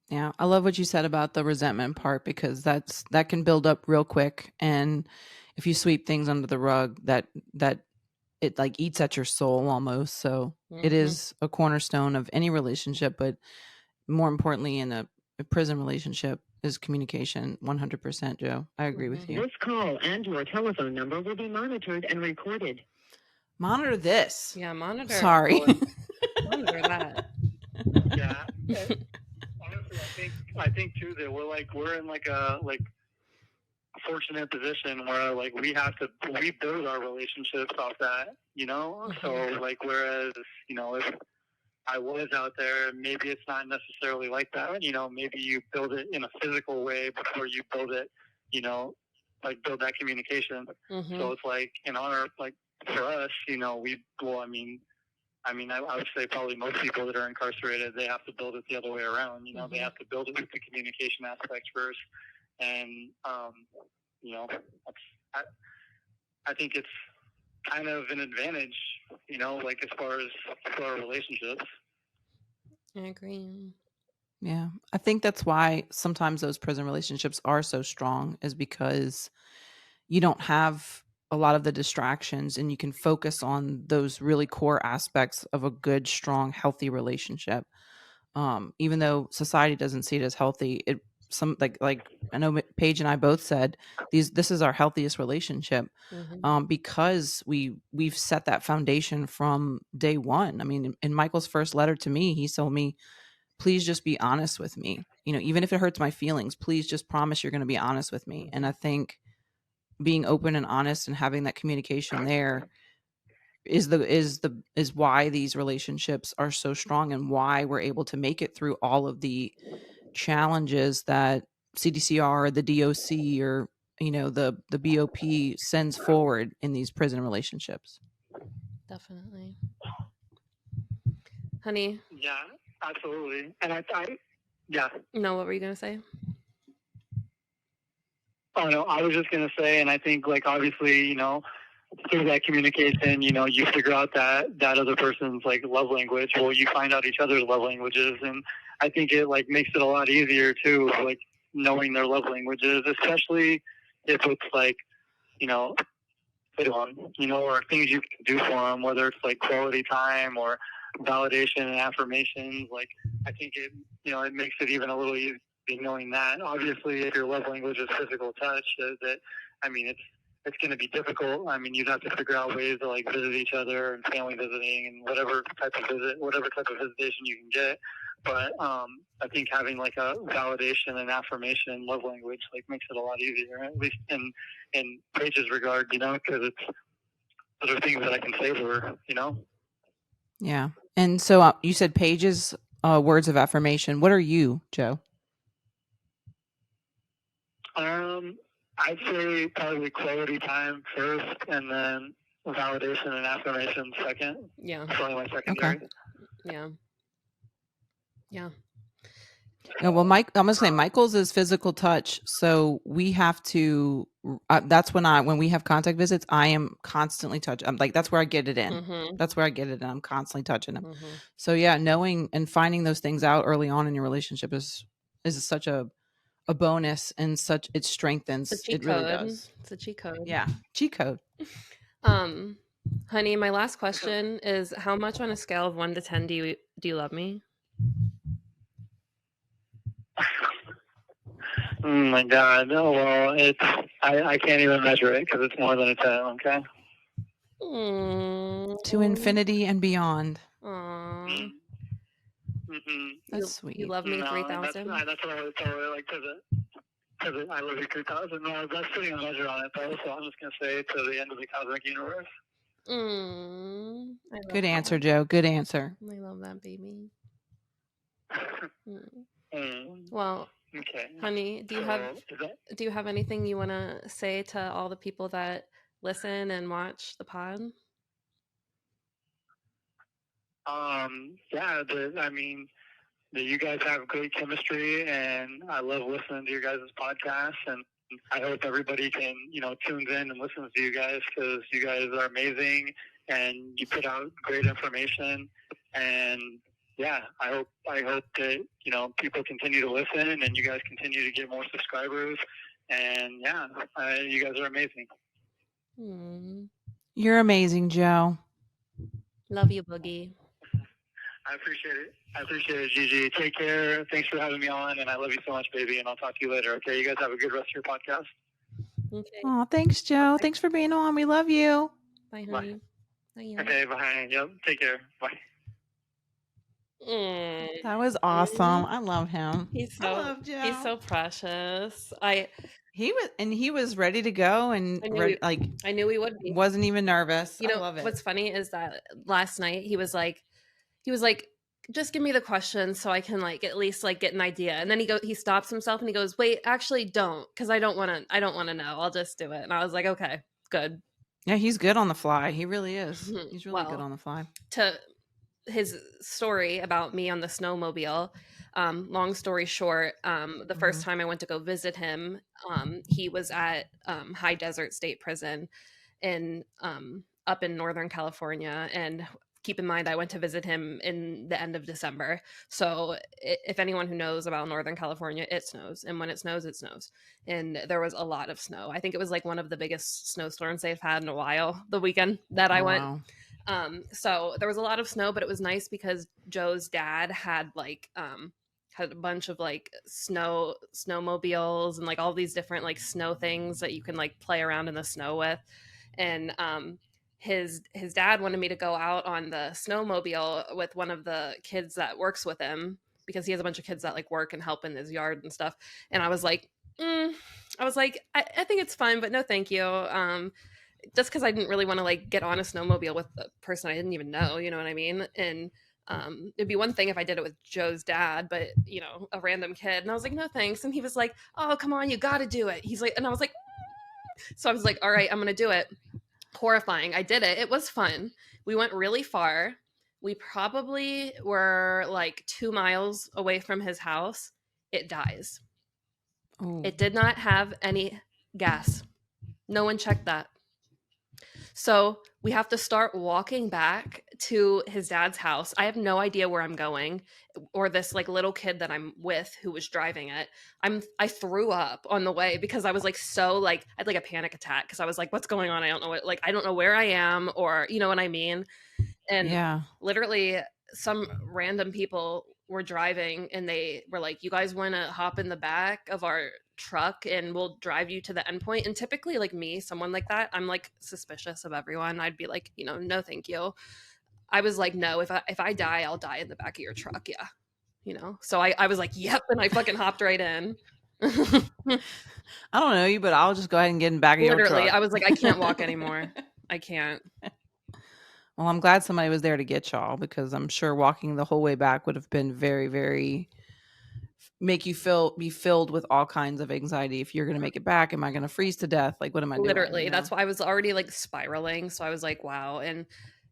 Yeah, I love what you said about the resentment part, because that can build up real quick, and if you sweep things under the rug, that it like eats at your soul almost. So it is a cornerstone of any relationship, but more importantly in a prison relationship is communication. 100%, Joe. I agree with you. This call and your telephone number will be monitored and recorded. Monitor this. Yeah, monitor. Sorry. Monitor that. Yeah. Honestly, I think too that we're in a fortunate position where we build our relationships off that, So whereas, if I was out there, maybe it's not necessarily like that. Maybe you build it in a physical way before you build it, build that communication. Mm-hmm. So it's for us, I would say probably most people that are incarcerated, they have to build it the other way around. Mm-hmm. They have to build it with the communication aspect first. And, I think it's kind of an advantage, as far as for our relationships. I agree. Yeah. I think that's why sometimes those prison relationships are so strong, is because you don't have a lot of the distractions and you can focus on those really core aspects of a good, strong, healthy relationship. Even though society doesn't see it as healthy, like I know Paige and I both said, this is our healthiest relationship, because we've set that foundation from day one. I mean, in Michael's first letter to me, he told me, please just be honest with me. Even if it hurts my feelings, please just promise you're going to be honest with me. And I think being open and honest and having that communication there is why these relationships are so strong, and why we're able to make it through all of the challenges that CDCR, the DOC, or the BOP sends forward in these prison relationships. Definitely. Honey. Yeah, absolutely. And I yeah. No, what were you going to say? Oh, no, I was just going to say, and I think, obviously, through that communication, you figure out that other person's, love language. Well, you find out each other's love languages, and I think it, makes it a lot easier, too, knowing their love languages, especially if it's, or things you can do for them, whether it's, quality time or validation and affirmations. I think it, it makes it even a little easier knowing that. Obviously, if your love language is physical touch, it's going to be difficult. You'd have to figure out ways to visit each other and family visiting and whatever type of visitation you can get. But I think having a validation and affirmation love language makes it a lot easier, at least in Paige's regard, because those are things that I can say to her, Yeah. And so you said Paige's words of affirmation. What are you, Joe? I'd say probably quality time first, and then validation and affirmation second. Yeah. Probably my secondary. Okay. Yeah. Yeah. Yeah, well, I'm going to say Michael's is physical touch. So we have to, that's when we have contact visits, I am constantly touching. I'm that's where I get it in. Mm-hmm. That's where I get it in. I'm constantly touching him. Mm-hmm. So yeah, knowing and finding those things out early on in your relationship is is such a bonus, and such it strengthens. It's a cheat It really code. does. It's a cheat code. Yeah, cheat code. Honey, my last question is, how much on a scale of 1 to 10 do you love me? Oh my God. Oh, well, I can't even measure it because it's more than a 10, okay? To infinity and beyond. Aww. Mm-hmm. That's sweet. You love me No, 3,000? that's what I would tell her, like, because I love you 3,000. No, that's putting a measure on it, though, so I'm just going to say to the end of the cosmic universe. Good answer, Joe. Good answer. I love that, baby. Mm. Well, Okay. honey, do you have anything you want to say to all the people that listen and watch the pod? Yeah, I mean, you guys have great chemistry, and I love listening to your guys' podcast, and I hope everybody can, tunes in and listens to you guys, because you guys are amazing, and you put out great information, and yeah, I hope that, people continue to listen, and you guys continue to get more subscribers, and yeah, you guys are amazing. You're amazing, Joe. Love you, Boogie. I appreciate it, Gigi. Take care. Thanks for having me on, and I love you so much, baby, and I'll talk to you later, okay? You guys have a good rest of your podcast. Okay. Oh, thanks, Joe. Bye. Thanks for being on. We love you. Bye, honey. Bye. Okay, bye. Yep, take care. Bye. That was awesome. I love him. He's love Joe. He's so precious. He was ready to go, and I knew he would be. Wasn't even nervous. You know, I love it. What's funny is that last night he was like, just give me the questions so I can at least get an idea. And then he stops himself and he goes, wait, actually don't, because I don't want to know. I'll just do it. And I was like, okay, good. Yeah, he's good on the fly. He really is. He's really good on the fly. To his story about me on the snowmobile, long story short, the first time I went to go visit him, he was at High Desert State Prison up in Northern California. And keep in mind, I went to visit him in the end of December. So if anyone who knows about Northern California, it snows. And when it snows, it snows. And there was a lot of snow. I think it was one of the biggest snowstorms they've had in a while, the weekend that I went. Wow. So there was a lot of snow, but it was nice because Joe's dad had had a bunch of snowmobiles and all these different snow things that you can play around in the snow with. And his dad wanted me to go out on the snowmobile with one of the kids that works with him, because he has a bunch of kids that work and help in his yard and stuff. And I was like, I think it's fun, but no, thank you. Just because I didn't really want to get on a snowmobile with a person I didn't even know, you know what I mean? And it'd be one thing if I did it with Joe's dad, but a random kid. And I was like, no, thanks. And he was like, oh, come on, you got to do it. He's like, and I was like, so I was like, all right, I'm going to do it. Horrifying. I did it. It was fun. We went really far. We probably were 2 miles away from his house. It dies. Ooh. It did not have any gas. No one checked that. So we have to start walking back to his dad's house. I have no idea where I'm going, or this little kid that I'm with who was driving it. I threw up on the way because I was I had a panic attack because I was like, what's going on? I don't know I don't know where I am, or you know what I mean? And literally some random people were driving and they were like, you guys want to hop in the back of our truck and we'll drive you to the endpoint? And typically me, someone like that, I'm suspicious of everyone. I'd be like, no, thank you. I was like, no, if I die, I'll die in the back of your truck. Yeah. So I was like, yep. And I fucking hopped right in. I don't know you, but I'll just go ahead and get in the back of your truck. Literally, I was like, I can't walk anymore. I can't. Well, I'm glad somebody was there to get y'all, because I'm sure walking the whole way back would have been very, very make you be filled with all kinds of anxiety. If you're going to make it back, am I going to freeze to death? What am I doing? Literally, that's why I was already spiraling. So I was like, wow. And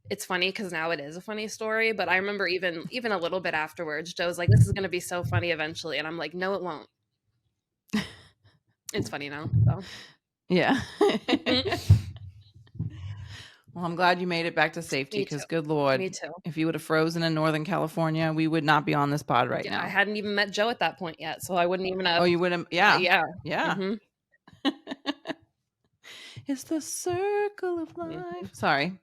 it's funny because now it is a funny story, but I remember even a little bit afterwards, Joe's like, this is going to be so funny eventually. And I'm like, no, it won't. It's funny now. So. Yeah. Well, I'm glad you made it back to safety Me too. because, good Lord, Me too. if you would have frozen in Northern California, we would not be on this pod right Yeah, I now. hadn't even met Joe at that point yet, so I wouldn't even Oh, have. you wouldn't? Yeah. Yeah. Yeah. Mhm. It's the circle of life. Mhm. Sorry.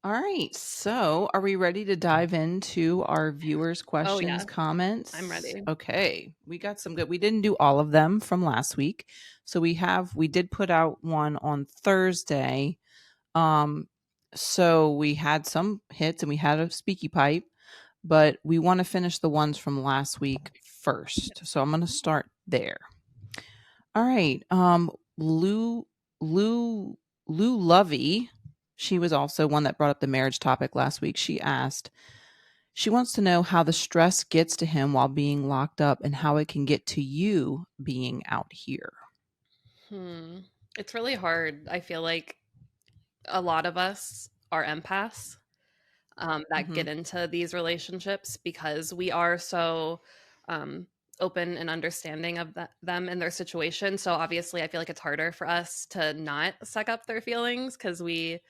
All right. So, are we ready to dive into our viewers' Oh yeah, questions, I'm comments? ready. Okay. We got some good. We didn't do all of them from last week. So, we did put out one on Thursday. Um so we had some hits and we had a speaky pipe, but we want to finish the ones from last week first. So I'm going to start there. All right. Lou Lou Lovey, she was also one that brought up the marriage topic last week. She wants to know how the stress gets to him while being locked up and how it can get to you being out here. Hmm. It's really hard. I feel like a lot of us are empaths that get Mhm. into these relationships because we are so um, open and understanding of them and their situation. So obviously, I feel like it's harder for us to not suck up their feelings because we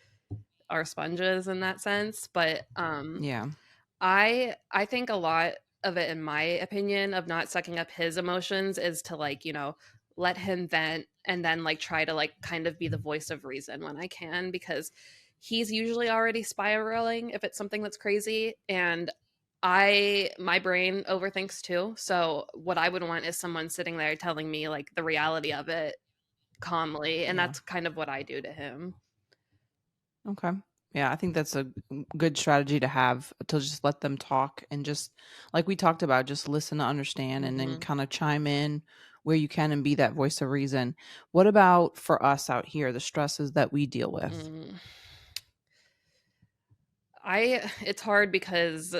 are sponges in that sense. But Yeah. I think a lot of it, in my opinion, of not sucking up his emotions is to like, let him vent and then like try to like kind of be the voice of reason when I can because he's usually already spiraling if it's something that's crazy and my brain overthinks too. So what I would want is someone sitting there telling me like the reality of it calmly and Yeah. that's kind of what I do to him. Okay. Yeah, I think that's a good strategy to have, to just let them talk and just, like we talked about, just listen to understand and then Mhm. kind of chime in where you can and be that voice of reason. What about for us out here, the stresses that we deal with? Mm. I it's hard because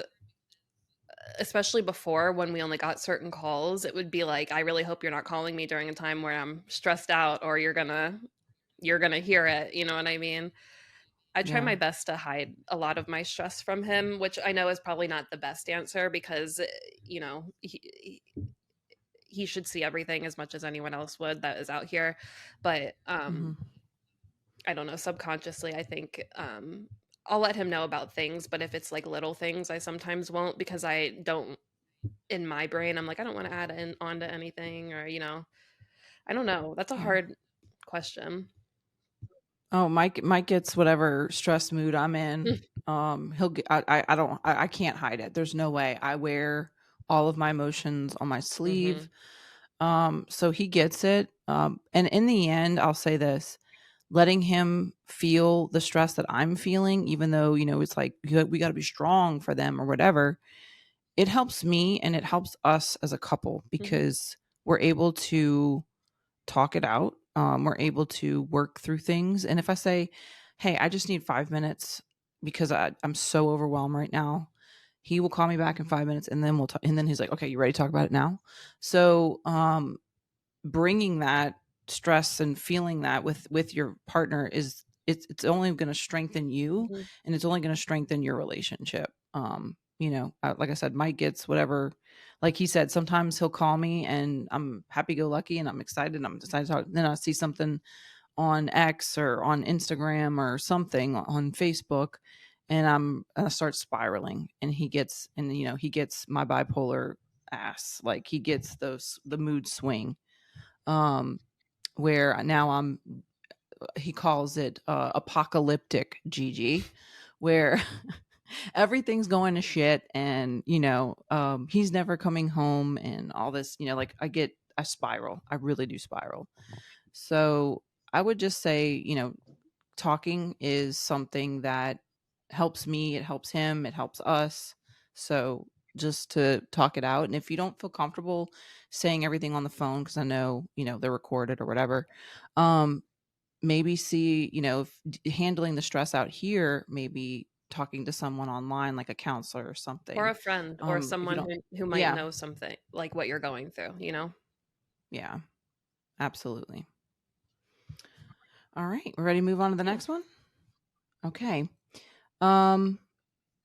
especially before when we only got certain calls, it would be like, I really hope you're not calling me during a time where I'm stressed out or you're gonna hear it. You know what I mean? I try Yeah. my best to hide a lot of my stress from him, which I know is probably not the best answer because you know he should see everything as much as anyone else would that is out here. But Hmm. I don't know, subconsciously, I think I'll let him know about things, but if it's like little things, I sometimes won't because I don't in my brain, I'm like, I don't want to add in onto anything or, I don't know. That's a Yeah. hard question. Oh, Mike gets whatever stress mood I'm in. He'll get, I don't, I can't hide it. There's no way. I wear all of my emotions on my Mm-hmm. sleeve. So he gets it. And in the end, I'll say this, letting him feel the stress that I'm feeling, even though, it's like we got to be strong for them or whatever, it helps me and it helps us as a couple Mm-hmm. because we're able to talk it out. We're able to work through things. And if I say, hey, I just need 5 minutes because I'm so overwhelmed right now, he will call me back in 5 minutes and then we'll talk. And then he's like, okay, you ready to talk about it now? So, bringing that stress and feeling that with your partner is, it's only going to strengthen you Mm-hmm. and it's only going to strengthen your relationship. Like I said, Mike gets whatever, like he said, sometimes he'll call me and I'm happy go lucky and I'm excited and I'm excited to talk, then I see something on X or on Instagram or something on Facebook and I start spiraling and he gets my bipolar ass, like he gets the mood swing, um where now I'm he calls it apocalyptic Gigi, where everything's going to shit and he's never coming home and all this, like I spiral, I really do spiral. So I would just say, talking is something that helps me, it helps him, it helps us. So just to talk it out. And if you don't feel comfortable saying everything on the phone, because I know, they're recorded or whatever, um, maybe see, if handling the stress out here, maybe talking to someone online, like a counselor or Or something. a friend or If you someone don't, who might yeah, know something like what you're going through. yeah, absolutely. All right. We're ready to move on to the Yeah. next one. Okay. Um,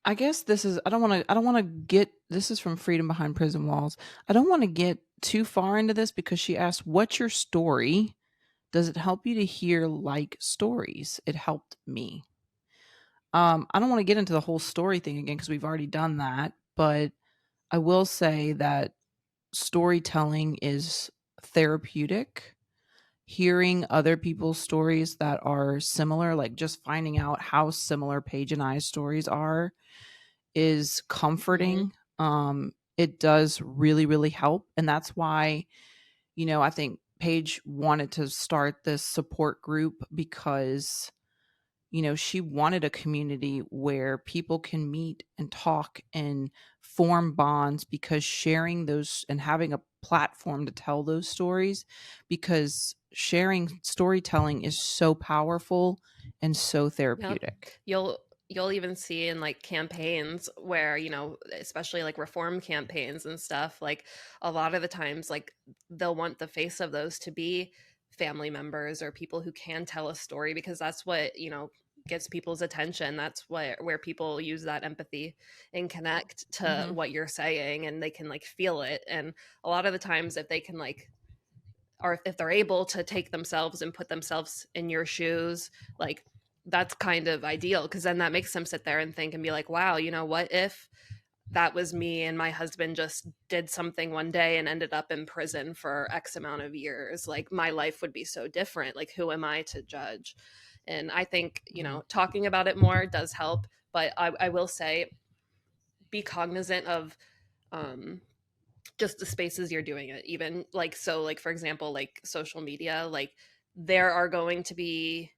I guess I don't want to get, this is from Freedom Behind Prison Walls. I don't want to get too far into this because she asked, what's your story? Does it help you to hear like stories? It helped me. I don't want to get into the whole story thing again because we've already done that, but I will say that storytelling is therapeutic. Hearing other people's stories that are similar, like just finding out how similar Paige and I's stories are, is Mhm. comforting. It does really, really help. And that's why, I think Paige wanted to start this support group because she wanted a community where people can meet and talk and form bonds, because sharing those and having a platform to tell those stories, because sharing storytelling is so powerful and so Yep. therapeutic. You'll you'll even see in like campaigns where, especially like reform campaigns and stuff, like a lot of the times like they'll want the face of those to be family members or people who can tell a story because that's what, gets people's attention. That's where people use that empathy and connect to Hmm. what you're saying and they can like feel it. And a lot of the times if they can like or if they're able to take themselves and put themselves in your shoes, like that's kind of ideal because then that makes them sit there and think and be like, wow, what if that was me and my husband just did something one day and ended up in prison for X amount of years? Like my life would be so different. Like who am I to judge? And I think, Hmm. talking about it more does help. But I will say, be cognizant of um, just the spaces you're doing it, even like so like for example like social media, like there are going to be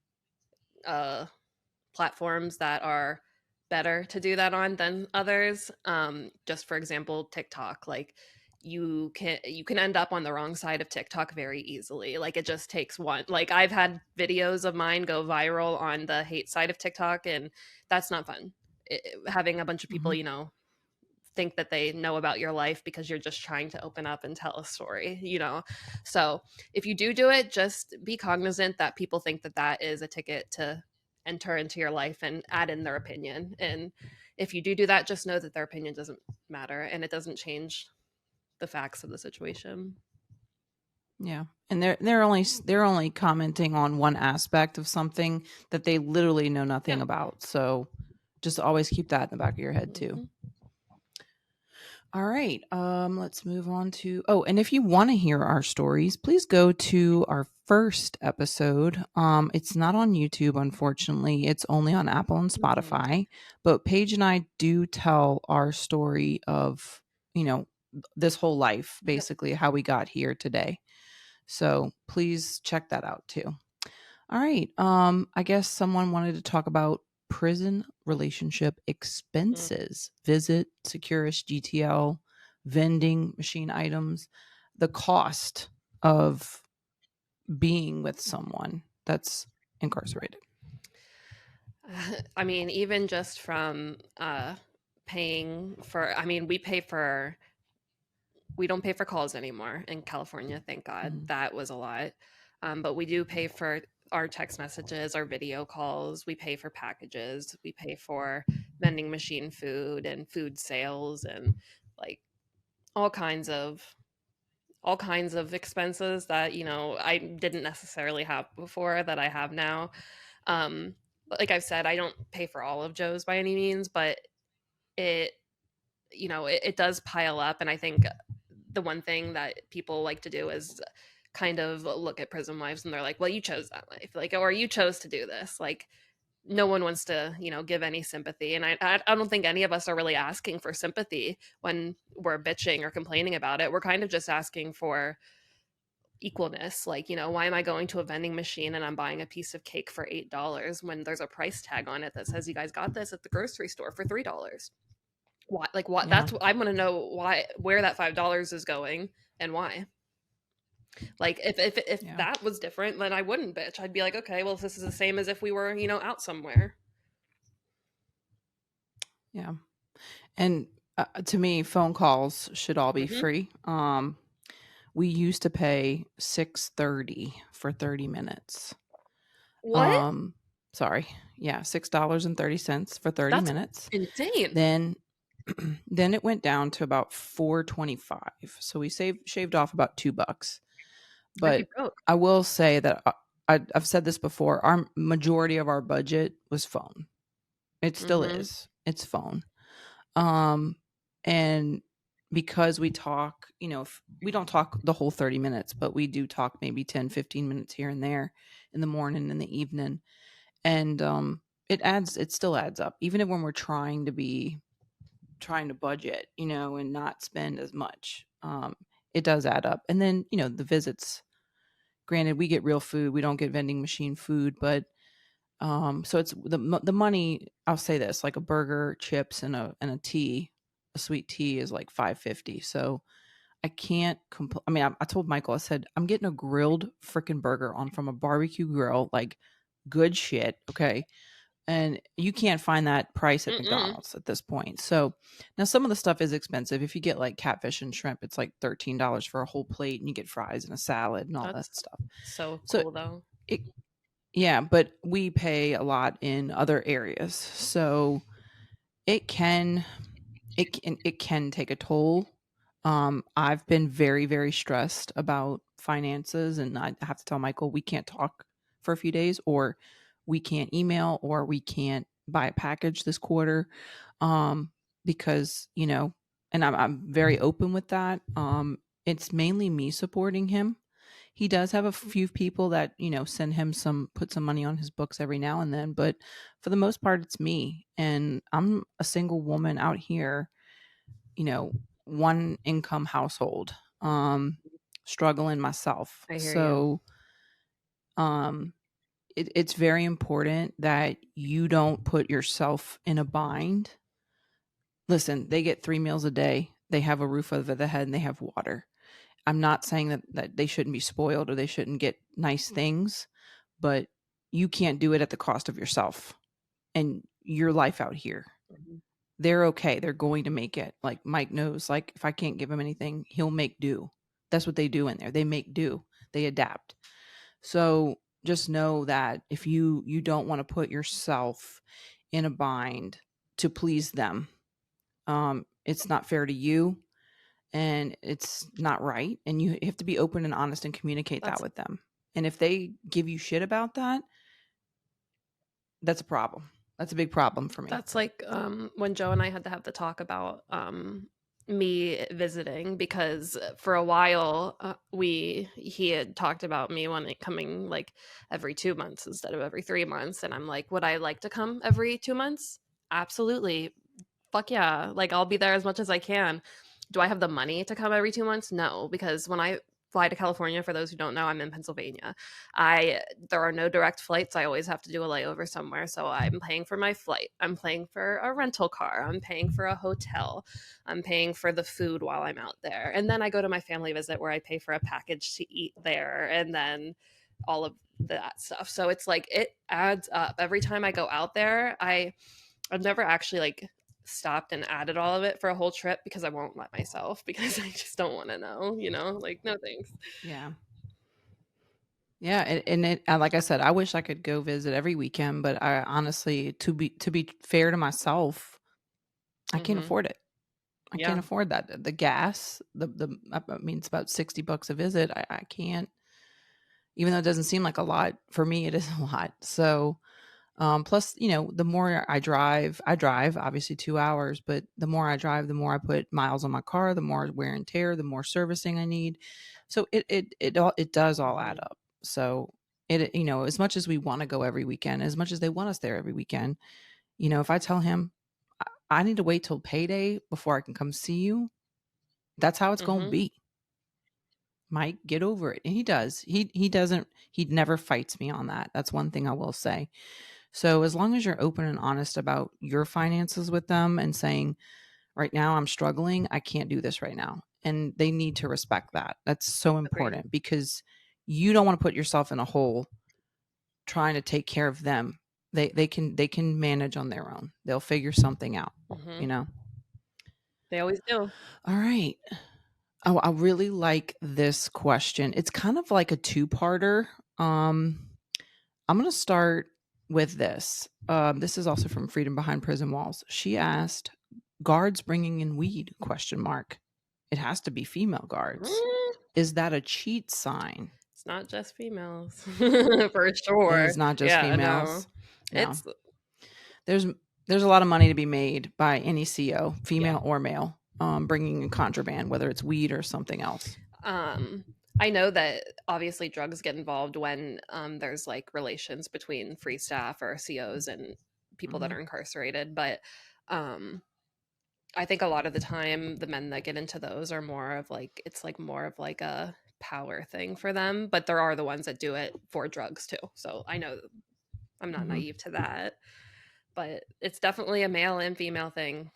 uh platforms that are better to do that on than others. Just for example TikTok, like you can end up on the wrong side of TikTok very easily. Like it just takes one. Like I've had videos of mine go viral on the hate side of TikTok and that's not fun. Having a bunch of people, Hmm. think that they know about your life because you're just trying to open up and tell a story. So if you do it, just be cognizant that people think that that is a ticket to enter into your life and add in their opinion. And if you do that, just know that their opinion doesn't matter and it doesn't change the facts of the situation. Yeah. And they're only commenting on one aspect of something that they literally know Yeah. nothing about. So just always keep that in the back of your head too. Mhm. All right. Let's move on to and if you want to hear our stories, please go to our first episode. It's not on YouTube, unfortunately. It's only on Apple and Mhm. Spotify. But Paige and I do tell our story of, this whole life, Yep. basically how we got here today. So please check that out too. All right. I guess someone wanted to talk about prison relationship Mm. expenses, visit, Securus GTL, vending machine items, the cost of being with someone that's incarcerated. I mean, even just from paying for, I mean, we don't pay for calls anymore in California, thank God. Mhm. That was a lot. But we do pay for our text messages, our video calls. We pay for packages. We pay for vending machine food and food sales and like all kinds of all kinds of expenses that I didn't necessarily have before that I have now. Um, like I've said, I don't pay for all of Joe's by any means, but it it does pile up. And I think the one thing that people like to do is kind of look at prison lives and they're like, well, you chose that life, like, or you chose to do this. Like no one wants to give any sympathy, and I don't think any of us are really asking for sympathy when we're bitching or complaining about it. We're kind of just asking for equalness. Like, why am I going to a vending machine and I'm buying a piece of cake for $8 when there's a price tag on it that says you guys got this at the grocery store for $3? Why? Like what? Yeah. That's what I want to know, why, where that $5 is going and why. Like if Yeah. that was different, then I wouldn't bitch. I'd be like, okay, well, this is the same as if we were, out somewhere. Yeah. And to me, phone calls should all be Hmm. free. We used to pay $6.30 for 30 minutes. What? Um, sorry. Yeah, $6.30 for 30 That's minutes. insane. Then then it went down to about 4.25. So we shaved off about $2. I'd be But broke. I will say that I've said this before, our majority of our budget was phone. It still Mhm. is. It's phone. Um, and because we talk, if we don't talk the whole 30 minutes, but we do talk maybe 10, 15 minutes here and there in the morning and the evening. And it still adds up. Even if when we're trying to budget, and not spend as much. It does add up. And then, the visits. Granted, we get real food. We don't get vending machine food, but so it's the money. I'll say this: like a burger, chips, and a tea, a sweet tea is like $5.50. So I can't. I mean, I told Michael, I said I'm getting a grilled freaking burger on from a barbecue grill, like good shit. Okay, and you can't find that price at Mm-mm. McDonald's at this point. So now some of the stuff is expensive. If you get like catfish and shrimp, it's like $13 for a whole plate, and you get fries and a salad and all That's that stuff. so So cool though. it, yeah, but we pay a lot in other areas, so it can it can take a toll. I've been very, very stressed about finances, and I have to tell Michael we can't talk for a few days, or we can't email, or we can't buy a package this quarter, um, because and I'm very open with that. It's mainly me supporting him. He does have a few people that send him put some money on his books every now and then, but for the most part, it's me, and I'm a single woman out here, you know, one income household, struggling myself. I hear you. So, um, it's very important that you don't put yourself in a bind. Listen, they get 3 meals a day. They have a roof over their head and they have water. I'm not saying that they shouldn't be spoiled or they shouldn't get nice things, but you can't do it at the cost of yourself and your life out here. Mhm. They're okay. They're going to make it. Like Mike knows, like if I can't give him anything, he'll make do. That's what they do in there. They make do. They adapt. So just know that if you don't want to put yourself in a bind to please them, it's not fair to you and it's not right. And you have to be open and honest and communicate that That's with them. And if they give you shit about that, that's a problem. That's a big problem for me. That's like when Joe and I had to have the talk about me visiting because for a while he had talked about me wanting coming like every 2 months instead of every 3 months, and I'm like, would I like to come every 2 months? Absolutely, fuck yeah, like I'll be there as much as I can. Do I have the money to come every 2 months? No, because when I fly to California, for those who don't know, I'm in Pennsylvania. I There are no direct flights. I always have to do a layover somewhere. So I'm paying for my flight. I'm paying for a rental car. I'm paying for a hotel. I'm paying for the food while I'm out there. And then I go to my family visit where I pay for a package to eat there and then all of that stuff. So it's like it adds up. Every time I go out there, I've never actually like stopped and added all of it for a whole trip because I won't let myself because I just don't want to know, like no thanks. Yeah. Yeah, and like I said, I wish I could go visit every weekend, but I honestly, to be fair to myself, I can't Mhm. afford it. I can't Yeah. afford that. The gas, I mean, it's about $60 a visit. I can't, even though it doesn't seem like a lot for me, it is a lot. So, plus, the more I drive obviously 2 hours, but the more I drive, the more I put miles on my car, the more wear and tear, the more servicing I need. So it does all add Mhm. up. So as much as we want to go every weekend, as much as they want us there every weekend, if I tell him I need to wait till payday before I can come see you, that's how it's going to Mhm. be. Mike, get over it. And he does. He doesn't. He never fights me on that. That's one thing I will say. So as long as you're open and honest about your finances with them and saying, right now I'm struggling, I can't do this right now. And they need to respect that. That's so Agreed. important because you don't want to put yourself in a hole trying to take care of them. They can manage on their own. They'll figure something out, you Mhm. know. They always do. All right. Oh, I really like this question. It's kind of like a two-parter. I'm going to start with this. This is also from Freedom Behind Prison Walls. She asked, "Guards bringing in weed?" Question mark. It has to be female guards. Mm, Is that a cheat sign? it's not just females. For It sure. is not just Yeah, no. females. No. It's There's There's a lot of money to be made by any CO, female or male, bringing in contraband, whether it's weed or something else. I know that obviously drugs get involved when there's like relations between free staff or COs and people that are incarcerated, but I think a lot of the time the men that get into those are more of like it's like more of like a power thing for them, but there are the ones that do it for drugs too. So I know I'm not naive to that, but it's definitely a male and female thing.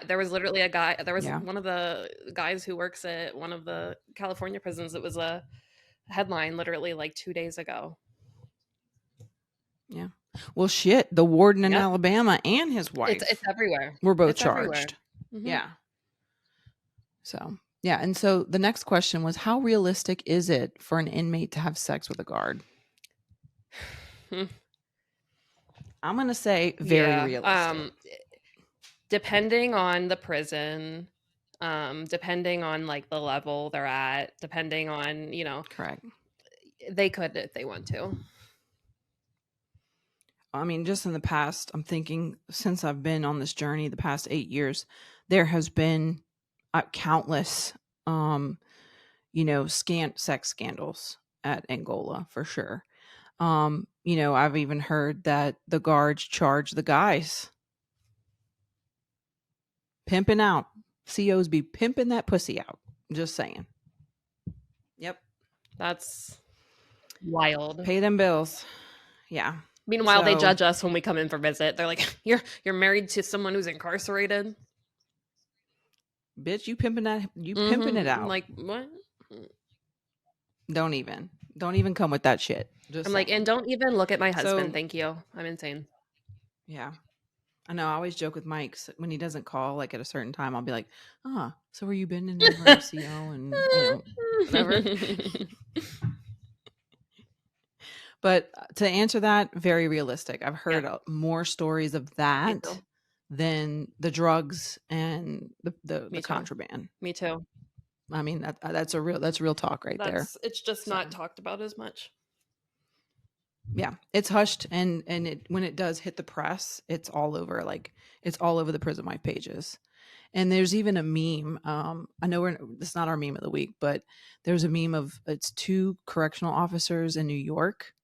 There was literally a guy. There was one of the guys who works at one of the California prisons. It was a headline literally like 2 days ago. Yeah. Well, shit. The warden in Yep. Alabama and his wife. It's everywhere. Were both It's charged. Mm-hmm. Yeah. So, yeah. And so the next question was, how realistic is it for an inmate to have sex with a guard? I'm going to say very realistic. Depending on the prison, depending on like the level they're at, depending on, you know, correct. They could if they want to. I mean, just in the past, I'm thinking since I've been on this journey, the past 8 years, there has been countless, you know, sex scandals at Angola for sure. You know, I've even heard that the guards charge the guys pimping out. COs be pimping that pussy out. Just saying. Yep. That's wild. Pay them bills. Yeah. Meanwhile, they judge us when we come in for visit. They're like, "You're married to someone who's incarcerated." Bitch, you pimping that? You pimping it out? I'm like, what? Don't even come with that shit. Just I'm saying. Like, and don't even look at my husband. Thank you. I'm insane. Yeah. I know. I always joke with Mike when he doesn't call like at a certain time. I'll be like, so were you bending over a CO and you know whatever. But to answer that, very realistic. I've heard more stories of that than the drugs and the contraband. Me too. I mean that's real talk right there. It's just not talked about as much. Yeah, it's hushed, and when it does hit the press, it's all over. Like it's all over the Prison Wife pages. And there's even a meme. I know it's not our meme of the week, but there's a meme of it's 2 correctional officers in New York.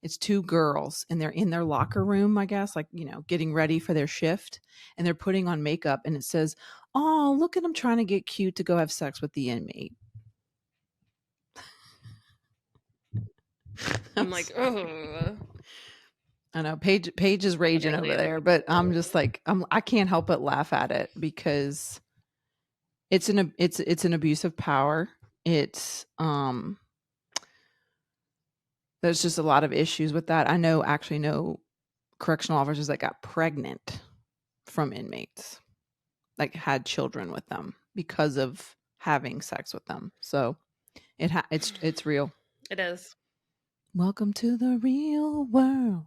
It's 2 girls, and they're in their locker room, I guess, like, you know, getting ready for their shift, and they're putting on makeup, and it says, "Oh, look at them trying to get cute to go have sex with the inmate." I'm like, oh. I know Paige is raging over there, but I'm just like, I can't help but laugh at it because it's an abuse of power. It's there's just a lot of issues with that. I know correctional officers that got pregnant from inmates, like had children with them because of having sex with them. So it's real. It is. Welcome to the real world.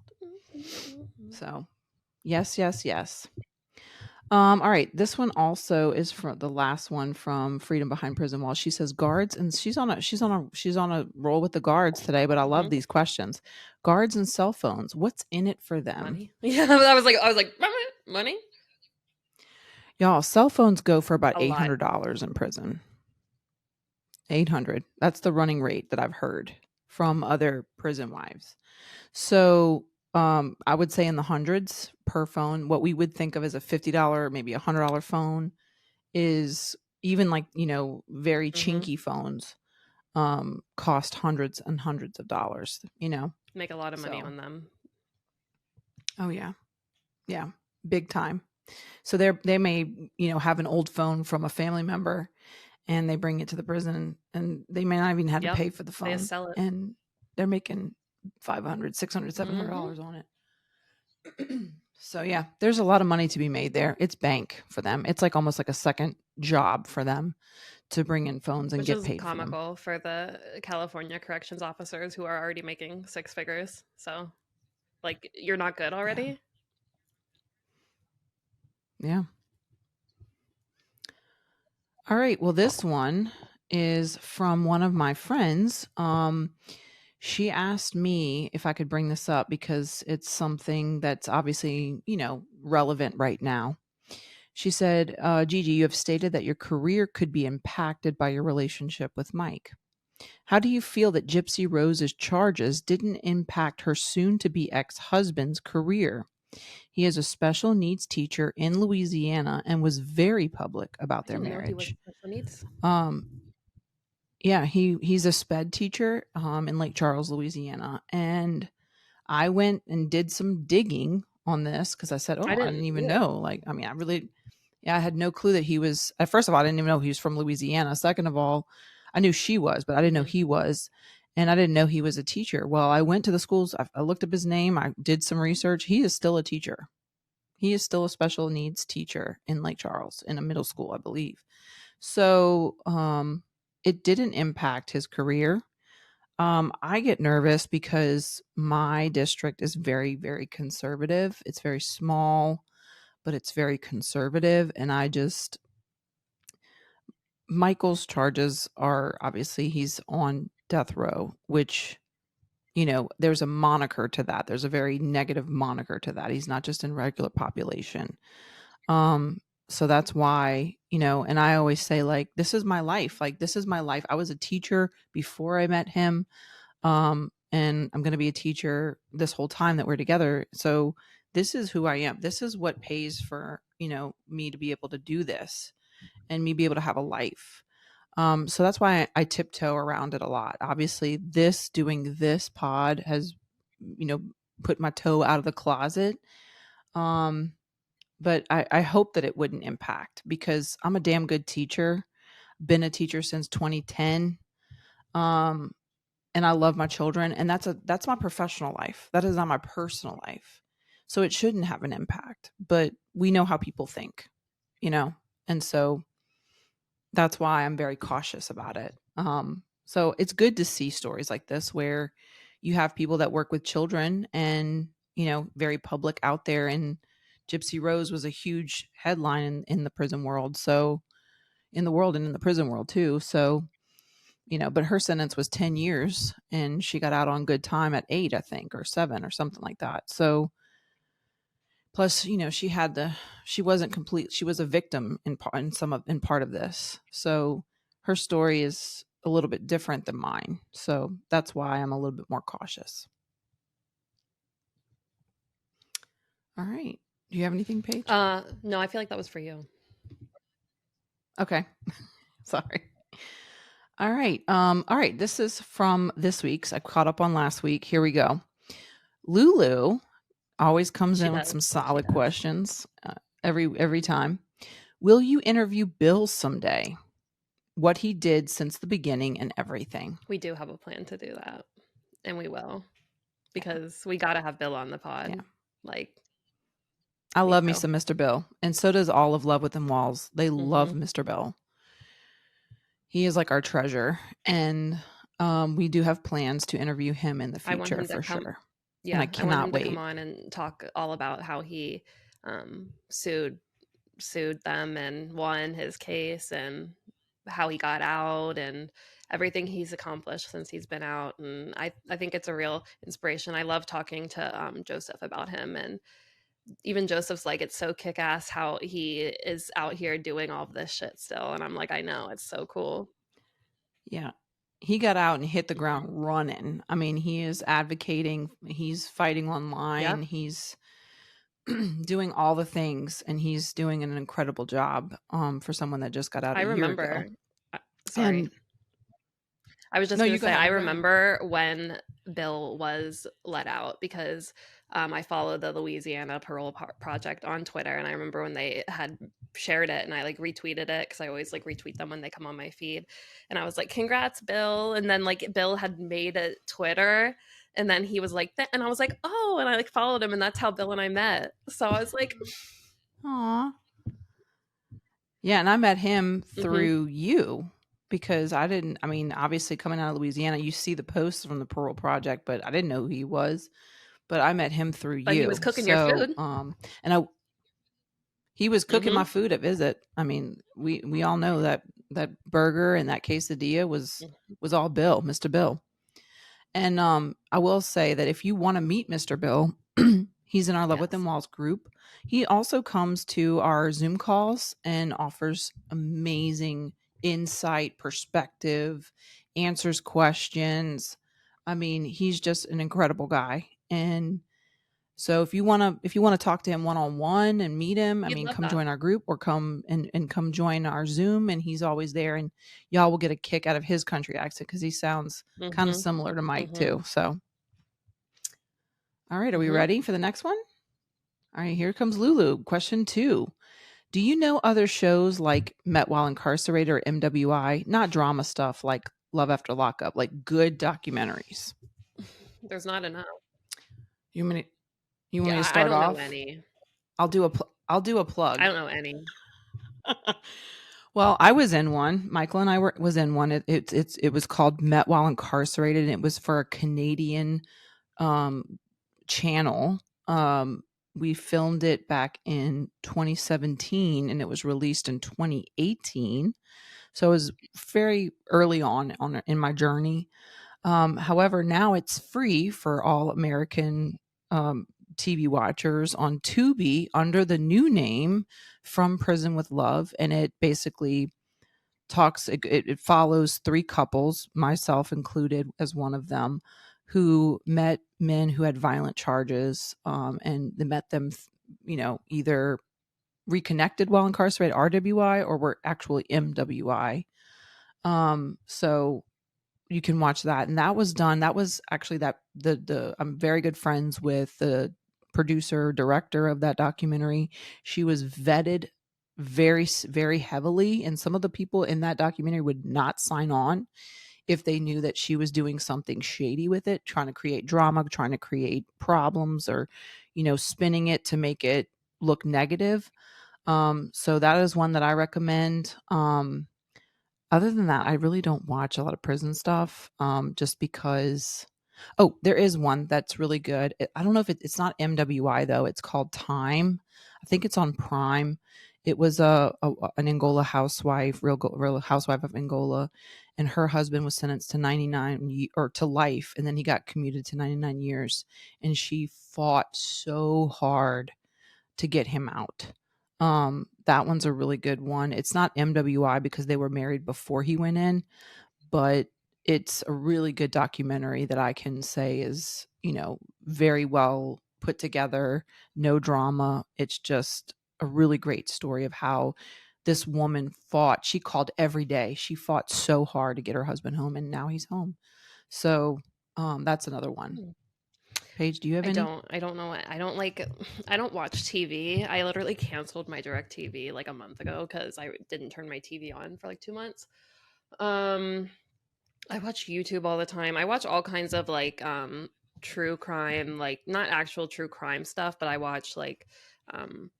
So, yes. All right. This one also is from the last one from Freedom Behind Prison Walls. She says guards, and she's on a roll with the guards today. But I love these questions. Guards and cell phones. What's in it for them? Money. Yeah, I was like, money. Y'all, cell phones go for about $800 in prison. $800. That's the running rate that I've heard from other prison wives. So I would say in the hundreds per phone. What we would think of as a $50, maybe $100 phone is even like, you know, very chinky phones cost hundreds and hundreds of dollars, you know. Make a lot of money on them. Oh yeah. Yeah. Big time. So they may, you know, have an old phone from a family member and they bring it to the prison and they may not even have to pay for the phone. They sell it. And they're making $500, $600, $700 on it. So yeah, there's a lot of money to be made there. It's bank for them. It's like almost like a second job for them to bring in phones and get paid. Which is comical for the California corrections officers who are already making 6 figures. So, like, you're not good already? Yeah. All right. Well, this one is from one of my friends. She asked me if I could bring this up because it's something that's obviously, relevant right now. She said, Gigi, you have stated that your career could be impacted by your relationship with Mike. How do you feel that Gypsy Rose's charges didn't impact her soon to be ex husband's career? He is a special needs teacher in Louisiana and was very public about I their didn't know he was marriage. special needs. Um, yeah, he's a sped teacher in Lake Charles, Louisiana, and I went and did some digging on this because I said, I "Oh, I didn't didn't even either. know." Like, I mean, yeah, I had no clue that he was. First of all, I didn't even know he was from Louisiana. Second of all, I knew she was, but I didn't know Mhm. he was, and I didn't know he was a teacher. Well, I went to the schools. I looked up his name. I did some research. He is still a teacher. He is still a special needs teacher in Lake Charles in a middle school, I believe. So, it didn't impact his career. I get nervous because my district is very, very conservative. It's very small, but it's very conservative. And Michael's charges are obviously he's on death row, which, there's a moniker to that. There's a very negative moniker to that. He's not just in regular population. So that's why, and I always say, like, this is my life. Like, this is my life. I was a teacher before I met him. And I'm going to be a teacher this whole time that we're together. So this is who I am. This is what pays for, me to be able to do this and me be able to have a life. So that's why I tiptoe around it a lot. Obviously, doing this pod has, put my toe out of the closet. But I hope that it wouldn't impact because I'm a damn good teacher. Been a teacher since 2010. And I love my children, and that's my professional life. That is not my personal life. So it shouldn't have an impact, but we know how people think, you know? And so that's why I'm very cautious about it. So it's good to see stories like this where you have people that work with children and, very public out there. And Gypsy Rose was a huge headline in the prison world. So in the world and in the prison world too. So, but her sentence was 10 years and she got out on good time at 8, I think, or 7 or something like that. So plus, she wasn't complete. She was a victim in part of this. So her story is a little bit different than mine. So that's why I'm a little bit more cautious. All right. Do you have anything, Paige? No, I feel like that was for you. Okay. Sorry. All right. All right. This is from this week's. I caught up on last week. Here we go. Lulu always comes She in with does. some She solid does. questions every time. Will you interview Bill someday? What he did since the beginning and everything. We do have a plan to do that, and we will Yeah. because we got to have Bill on the Yeah. pod. Like, I need love me to. some Mr. Bill. And so does all of Love Within Walls. They love Mhm. Mr. Bill. He is like our treasure. And we do have plans to interview him in the I want future him to for come. sure. And I Yeah, I want cannot him to come wait. on and talk all about how he sued them and won his case and how he got out and everything he's accomplished since he's been out. And I think it's a real inspiration. I love talking to Joseph about him, and even Joseph's like, it's so kick-ass how he is out here doing all of this shit still. And I'm like, I know, it's so cool. Yeah. He got out and hit the ground Mhm. running. I mean, he is advocating, he's fighting online, Yep. he's doing all the things, and he's doing an incredible job for someone that just got out I a year ago. remember, sorry, And I was just no, going you to go say, ahead. I You go ahead. remember when Bill was let out because I followed the Louisiana Parole Project on Twitter. And I remember when they had shared it and I like retweeted it because I always like retweet them when they come on my feed. And I was like, congrats, Bill. And then like Bill had made a Twitter and then he was like, and I was like, oh, and I like followed him and that's how Bill and I met. So I was like, Aw. Yeah, and I met him mm-hmm. through you because I mean, obviously coming out of Louisiana, you see the posts from the Parole Project, but I didn't know who he was. But I met him through But he was you. cooking your So, food. and he was cooking Mm-hmm. my food at Visit. I mean, we all know that burger and that quesadilla was all Bill, Mr. Bill. And I will say that if you want to meet Mr. Bill, he's in our Love Within Yes. Walls group. He also comes to our Zoom calls and offers amazing insight, perspective, answers questions. I mean, he's just an incredible guy. And so if you want to talk to him one on one and meet him, I You'd mean, love come that. join our group or come and come join our Zoom, and he's always there, and y'all will get a kick out of his country accent because he sounds kind of Mhm. similar to Mike Mhm. too. So, all right, are we Mhm. ready for the next one? All right, here comes Lulu. Question 2. Do you know other shows like Met While Incarcerated or MWI? Not drama stuff like Love After Lockup, like good documentaries. There's not enough. You want me to, you want me Yeah, to I start don't know off? any. I'll do a I plug. don't know any. Well, I was in one. Michael and I was in one. It was called Met While Incarcerated, and it was for a Canadian um, channel. Um, we filmed it back in 2017, and it was released in 2018. So it was very early on in my journey. However, now it's free for all American um, TV watchers on Tubi under the new name From Prison with Love, and it basically it follows three couples, myself included as one of them, who met men who had violent charges, and they met them, either reconnected while incarcerated, RWI, or were actually MWI. So you can watch that, and that was done. That was actually that the I'm very good friends with the producer director of that documentary. She was vetted very heavily, and some of the people in that documentary would not sign on if they knew that she was doing something shady with it, trying to create drama, trying to create problems, or spinning it to make it look negative. So that is one that I recommend. Other than that, I really don't watch a lot of prison stuff, just because. Oh, there is one that's really good. I don't know if it's not MWI though. It's called Time. I think it's on Prime. It was an Angola housewife, real housewife of Angola, and her husband was sentenced to 99 or to life, and then he got commuted to 99 years, and she fought so hard to get him out. That one's a really good one. It's not MWI because they were married before he went in, but it's a really good documentary that I can say is, very well put together, no drama. It's just a really great story of how this woman fought. She called every day. She fought so hard to get her husband home, and now he's home. So, that's another one. Hmm. Paige, do you have any? I don't know. I don't like. I don't watch TV. I literally canceled my Direct TV like a month ago because I didn't turn my TV on for like 2 months. Um, I watch YouTube all the time. I watch all kinds of true crime, like not actual true crime stuff, but I watch um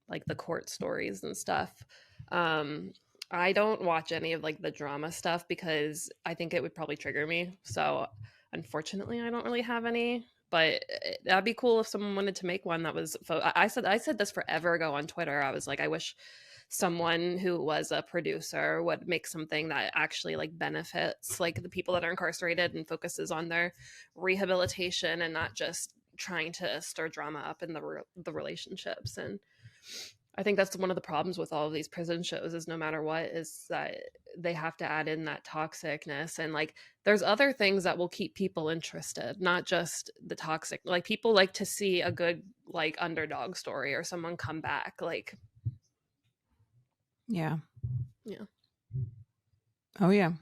like the court stories and stuff. Um I don't watch any of like the drama stuff because I think it would probably trigger me. So unfortunately, I don't really have any. But that'd be cool if someone wanted to make one that was. I said this forever ago on Twitter. I was like, I wish someone who was a producer would make something that actually like benefits like the people that are incarcerated and focuses on their rehabilitation and not just trying to stir drama up in the relationships. And I think that's one of the problems with all of these prison shows is no matter what is that they have to add in that toxicness, and like there's other things that will keep people interested, not just the toxic. Like people like to see a good like underdog story or someone come back, like Yeah. yeah. Oh yeah.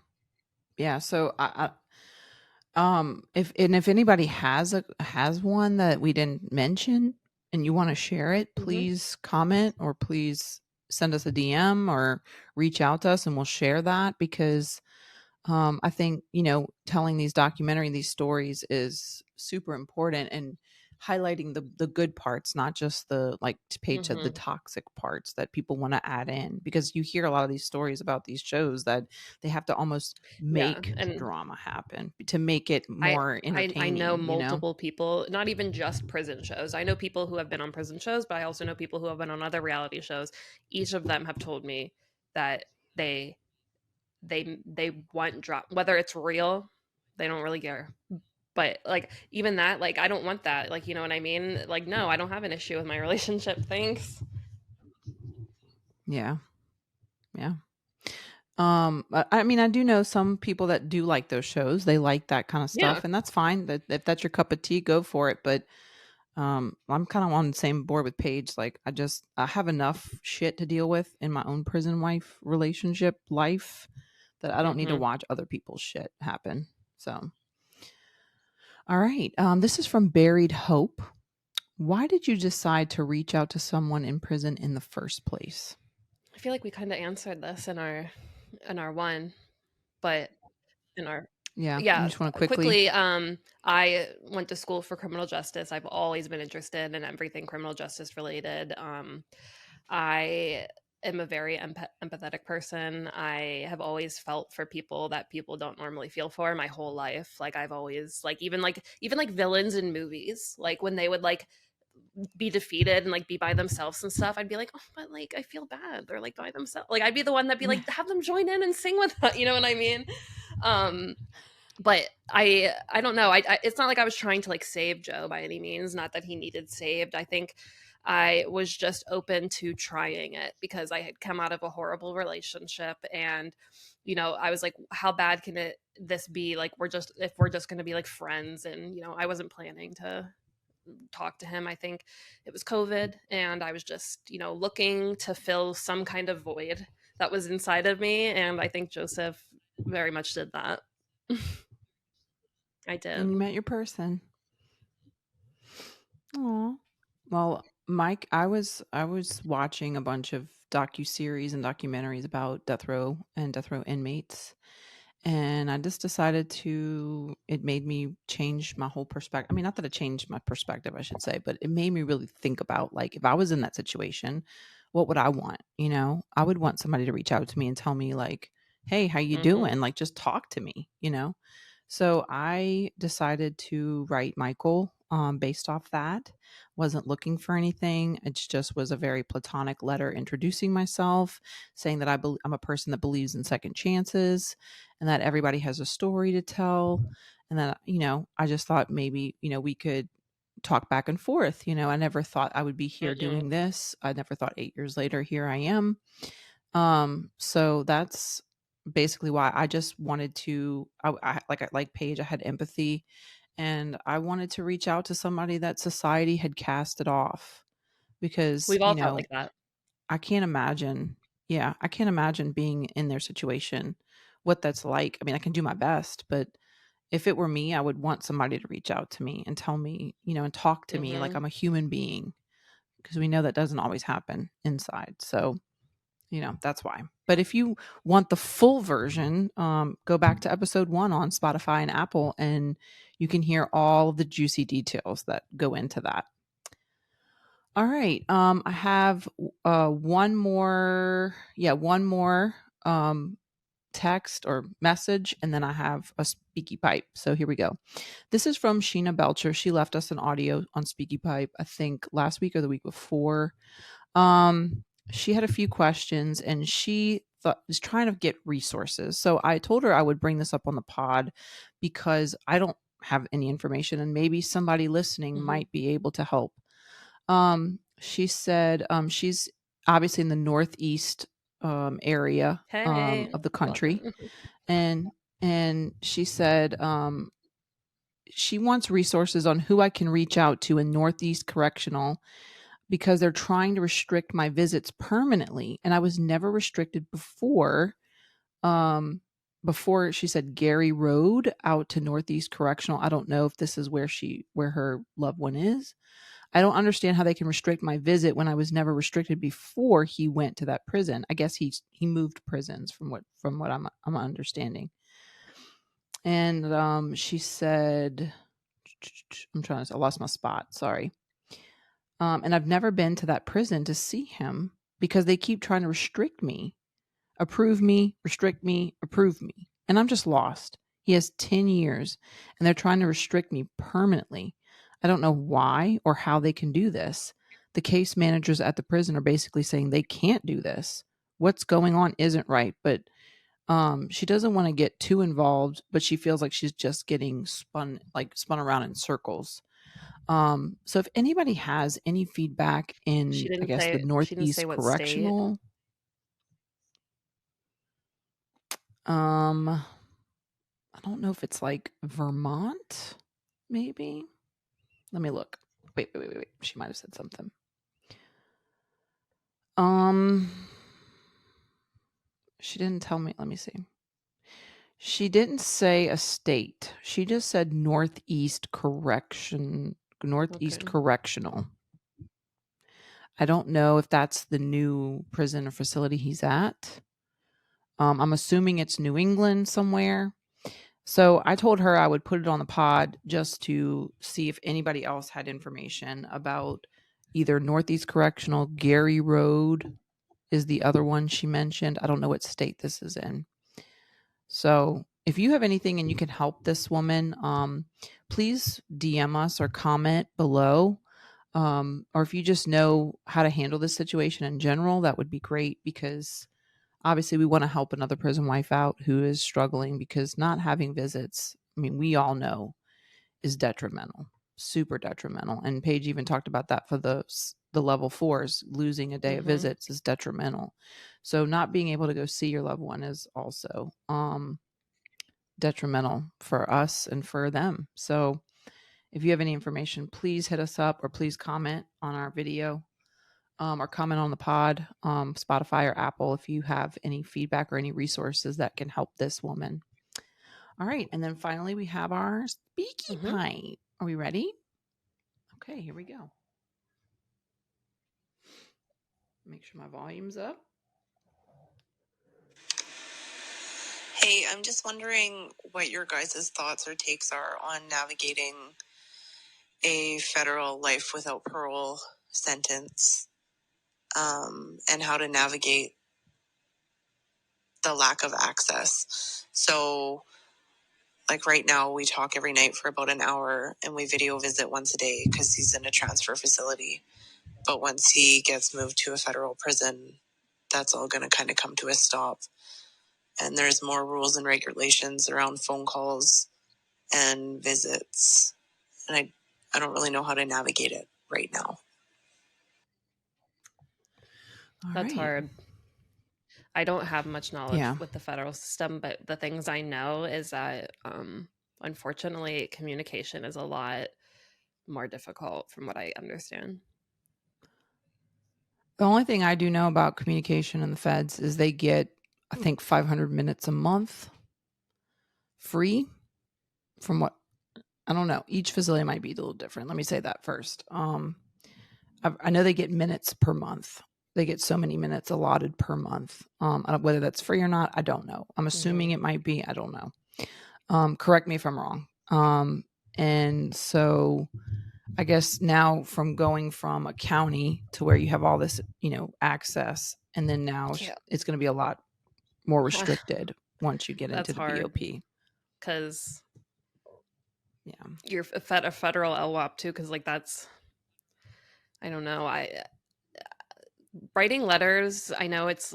Yeah. So if anybody has one that we didn't mention and you want to share it, Mhm. please comment or please send us a DM or reach out to us and we'll share that because I think, telling these stories is super important and highlighting the good parts, not just the, like Paige said, the Mhm. toxic parts that people want to add in because you hear a lot of these stories about these shows that they have to almost Yeah, make and drama happen to make it I more I know entertaining. multiple people, not even just prison shows. I know people who have been on prison shows, but I also know people who have been on other reality shows. Each of them have told me that they want drop whether it's real, they don't really care. But like even that, like I don't want that. Like, you know what I mean? Like, no, I don't have an issue with my relationship. Thanks. Yeah. Yeah. I mean, I do know some people that do like those shows. They like that kind of Yeah. stuff, and that's fine. That if that's your cup of tea, go for it. But I'm kind of on the same board with Paige. Like, I have enough shit to deal with in my own prison wife relationship life that I don't need to Mhm. watch other people's shit happen. So, all right. This is from Buried Hope. Why did you decide to reach out to someone in prison in the first place? I feel like we kind of answered this in our one, but in our Yeah, you yeah, just want to quickly. quickly, I went to school for criminal justice. I've always been interested in everything criminal justice related. I am a very empathetic person. I have always felt for people that people don't normally feel for my whole life. Like I've always even like villains in movies, like when they would like be defeated and like be by themselves and stuff, I'd be like, oh, but like I feel bad. They're like by themselves. Like I'd be the one that'd be like, have them join in and sing with us. You know what I mean? Um, but I don't know. It's not like I was trying to like save Joe by any means. Not that he needed saved. I think I was just open to trying it because I had come out of a horrible relationship, and I was like, how bad can this be? Like if we're just going to be like friends, and I wasn't planning to talk to him. I think it was COVID, and I was just looking to fill some kind of void that was inside of me, and I think Joseph very much did that. I And did. you met your person. Aw. Well, Mike, I was watching a bunch of docu-series and documentaries about death row and death row inmates, and I just decided to it made me change my whole perspective. I mean, not that it changed my perspective, I should say, but it made me really think about, like, if I was in that situation, what would I want? I would want somebody to reach out to me and tell me, like, "Hey, how you Mhm. doing?" Like, just talk to me. So I decided to write Michael, based off that. Wasn't looking for anything. It just was a very platonic letter introducing myself, saying that I'm a person that believes in second chances, and that everybody has a story to tell, and that I just thought maybe we could talk back and forth. I never thought I would be here Mhm. doing this. I never thought 8 years later here I am. So that's basically why I just wanted to. I like Paige. I had empathy, and I wanted to reach out to somebody that society had casted off because We've all felt like that. I can't imagine. Yeah, I can't imagine being in their situation, what that's like. I mean, I can do my best, but if it were me, I would want somebody to reach out to me and tell me, and talk to me like Mhm. I'm a human being, because we know that doesn't always happen inside. So that's why. But if you want the full version, go back to episode 1 on Spotify and Apple, and you can hear all of the juicy details that go into that. All right. I have one more text or message, and then I have a speaky pipe. So here we go. This is from Sheena Belcher. She left us an audio on speaky pipe, I think last week or the week before. She had a few questions, and she was trying to get resources. So I told her I would bring this up on the pod because I don't have any information, and maybe somebody listening Mhm. might be able to help. She said she's obviously in the northeast area Hey, of the country, welcome. and she said she wants resources on who I can reach out to in Northeast Correctional because they're trying to restrict my visits permanently, and I was never restricted before. Um, before she said Gary Road out to Northeast Correctional. I don't know if this is where her loved one is. I don't understand how they can restrict my visit when I was never restricted before he went to that prison. I guess he moved prisons from what I'm understanding. And she said, I lost my spot. Sorry. And I've never been to that prison to see him because they keep trying to restrict me, approve me, restrict me, approve me. And I'm just lost. He has 10 years and they're trying to restrict me permanently. I don't know why or how they can do this. The case managers at the prison are basically saying they can't do this. What's going on isn't right, but She doesn't want to get too involved, but she feels like she's just getting spun around in circles. So if anybody has any feedback She in, I didn't guess, the say she didn't say Northeast what state. Correctional, I don't know if it's like Vermont, maybe. Let me look. Wait. She might have said something. She didn't tell me. Let me see. She didn't say a state. She just said Northeast Okay. Correctional. I don't know if that's the new prison or facility he's at. I'm assuming it's New England somewhere. So I told her I would put it on the pod just to see if anybody else had information about either Northeast Correctional, Gary Road is the other one she mentioned. I don't know what state this is in. So if you have anything and you can help this woman, please DM us or comment below. Or if you just know how to handle this situation in general, that would be great, because obviously we want to help another prison wife out who is struggling, because not having visits, I mean, we all know, is detrimental, super detrimental. And Paige even talked about that for the level 4s. Losing a day of Mhm. visits is detrimental. So not being able to go see your loved one is also detrimental for us and for them. So if you have any information, please hit us up or please comment on our video, or comment on the pod, Spotify or Apple, if you have any feedback or any resources that can help this woman. All right. And then finally, we have our speaky Mhm. pipe. Are we ready? Okay, here we go. Make sure my volume's up. Hey, I'm just wondering what your guys' thoughts or takes are on navigating a federal life without parole sentence, and how to navigate the lack of access. So, like right now, we talk every night for about an hour and we video visit once a day because he's in a transfer facility. But once he gets moved to a federal prison, that's all going to kind of come to a stop. And there's more rules and regulations around phone calls and visits. And I don't really know how to navigate it right now. All That's right. hard. I don't have much knowledge Yeah. with the federal system, but the things I know is that unfortunately communication is a lot more difficult from what I understand. The only thing I do know about communication in the feds is they get, I think, 500 minutes a month free from what, I don't know. Each facility might be a little different. Let me say that first. I know they get minutes per month. They get so many minutes allotted per month. Whether that's free or not, I don't know. I'm assuming Mhm. it might be. I don't know. Correct me if I'm wrong. And so I guess now, from going from a county to where you have all this, access, and then now Yeah. it's going to be a lot more restricted once you get into That's the hard BOP. because Yeah. you're a federal LWAP too, because like that's, I don't know. I writing letters, I know it's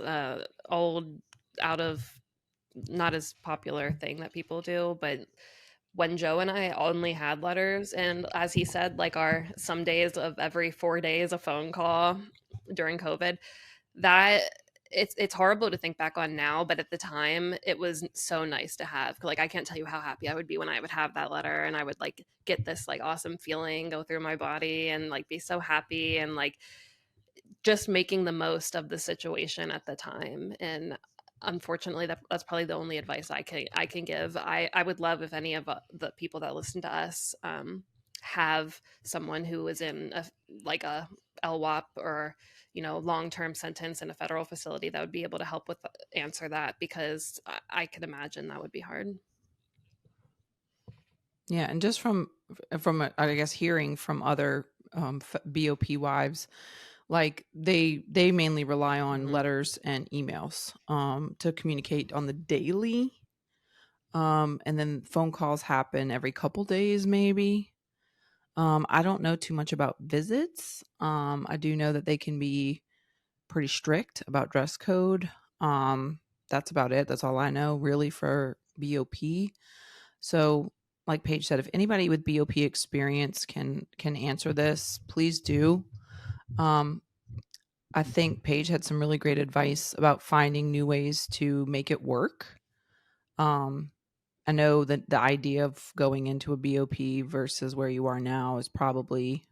old, out of, not as popular thing that people do, but when Joe and I only had letters, and as he said, like our some days of every 4 days a phone call during COVID, that it's horrible to think back on now, but at the time it was so nice to have. Like I can't tell you how happy I would be when I would have that letter and I would like get this like awesome feeling go through my body and like be so happy and like just making the most of the situation at the time. And unfortunately that's probably the only advice I can give. I would love if any of the people that listen to us have someone who is in a LWAP or long-term sentence in a federal facility that would be able to help with answer that, because I could imagine that would be hard. Yeah, and just from I guess hearing from other BOP wives, like they mainly rely on Hmm. letters and emails to communicate on the daily, and then phone calls happen every couple days maybe. I don't know too much about visits. I do know that they can be pretty strict about dress code. that's about it. That's all I know really for BOP. So, like Paige said, if anybody with BOP experience can answer this, please do. Um, I think Paige had some really great advice about finding new ways to make it work. Um, I know that the idea of going into a BOP versus where you are now is probably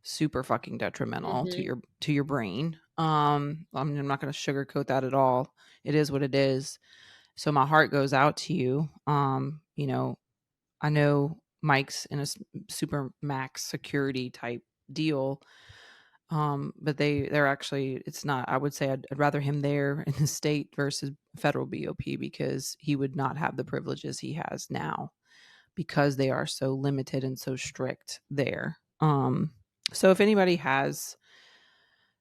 super fucking detrimental Mhm. to your brain. I'm not going to sugarcoat that at all. It is what it is. So my heart goes out to you. You know, I know Mike's in a super max security type deal. But they're actually, it's not, I would say I'd rather him there in the state versus federal BOP because he would not have the privileges he has now because they are so limited and so strict there. So if anybody has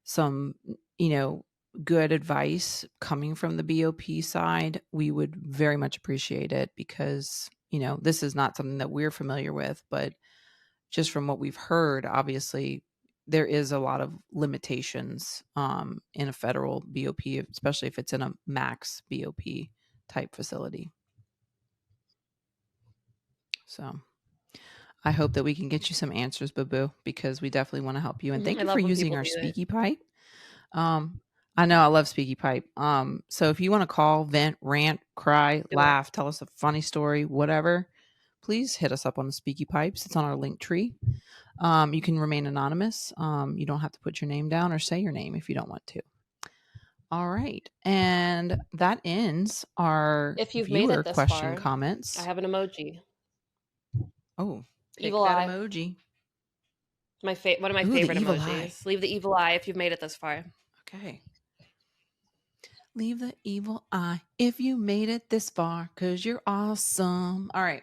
some, you know, good advice coming from the BOP side, we would very much appreciate it because, you know, this is not something that we're familiar with, but just from what we've heard, obviously there is a lot of limitations in a federal BOP, especially if it's in a max BOP type facility. So I hope that we can get you some answers, Boo Boo, because we definitely want to help you. And thank I you for love when using people our do it. Speaky Pipe. I know I love Speaky Pipe. So if you want to call, vent, rant, cry, Do it. laugh, tell us a funny story, whatever, please hit us up on the Speaky Pipes. It's on our link tree. You can remain anonymous. You don't have to put your name down or say your name if you don't want to. All right. And that ends our If you've made viewer it this question far, I comments. have an emoji. Oh, pick Evil that eye. emoji. One of my Ooh, the favorite evil eye. emojis. Leave the evil eye if you've made it this far. Okay. Leave the evil eye if you made it this far because you're awesome. All right.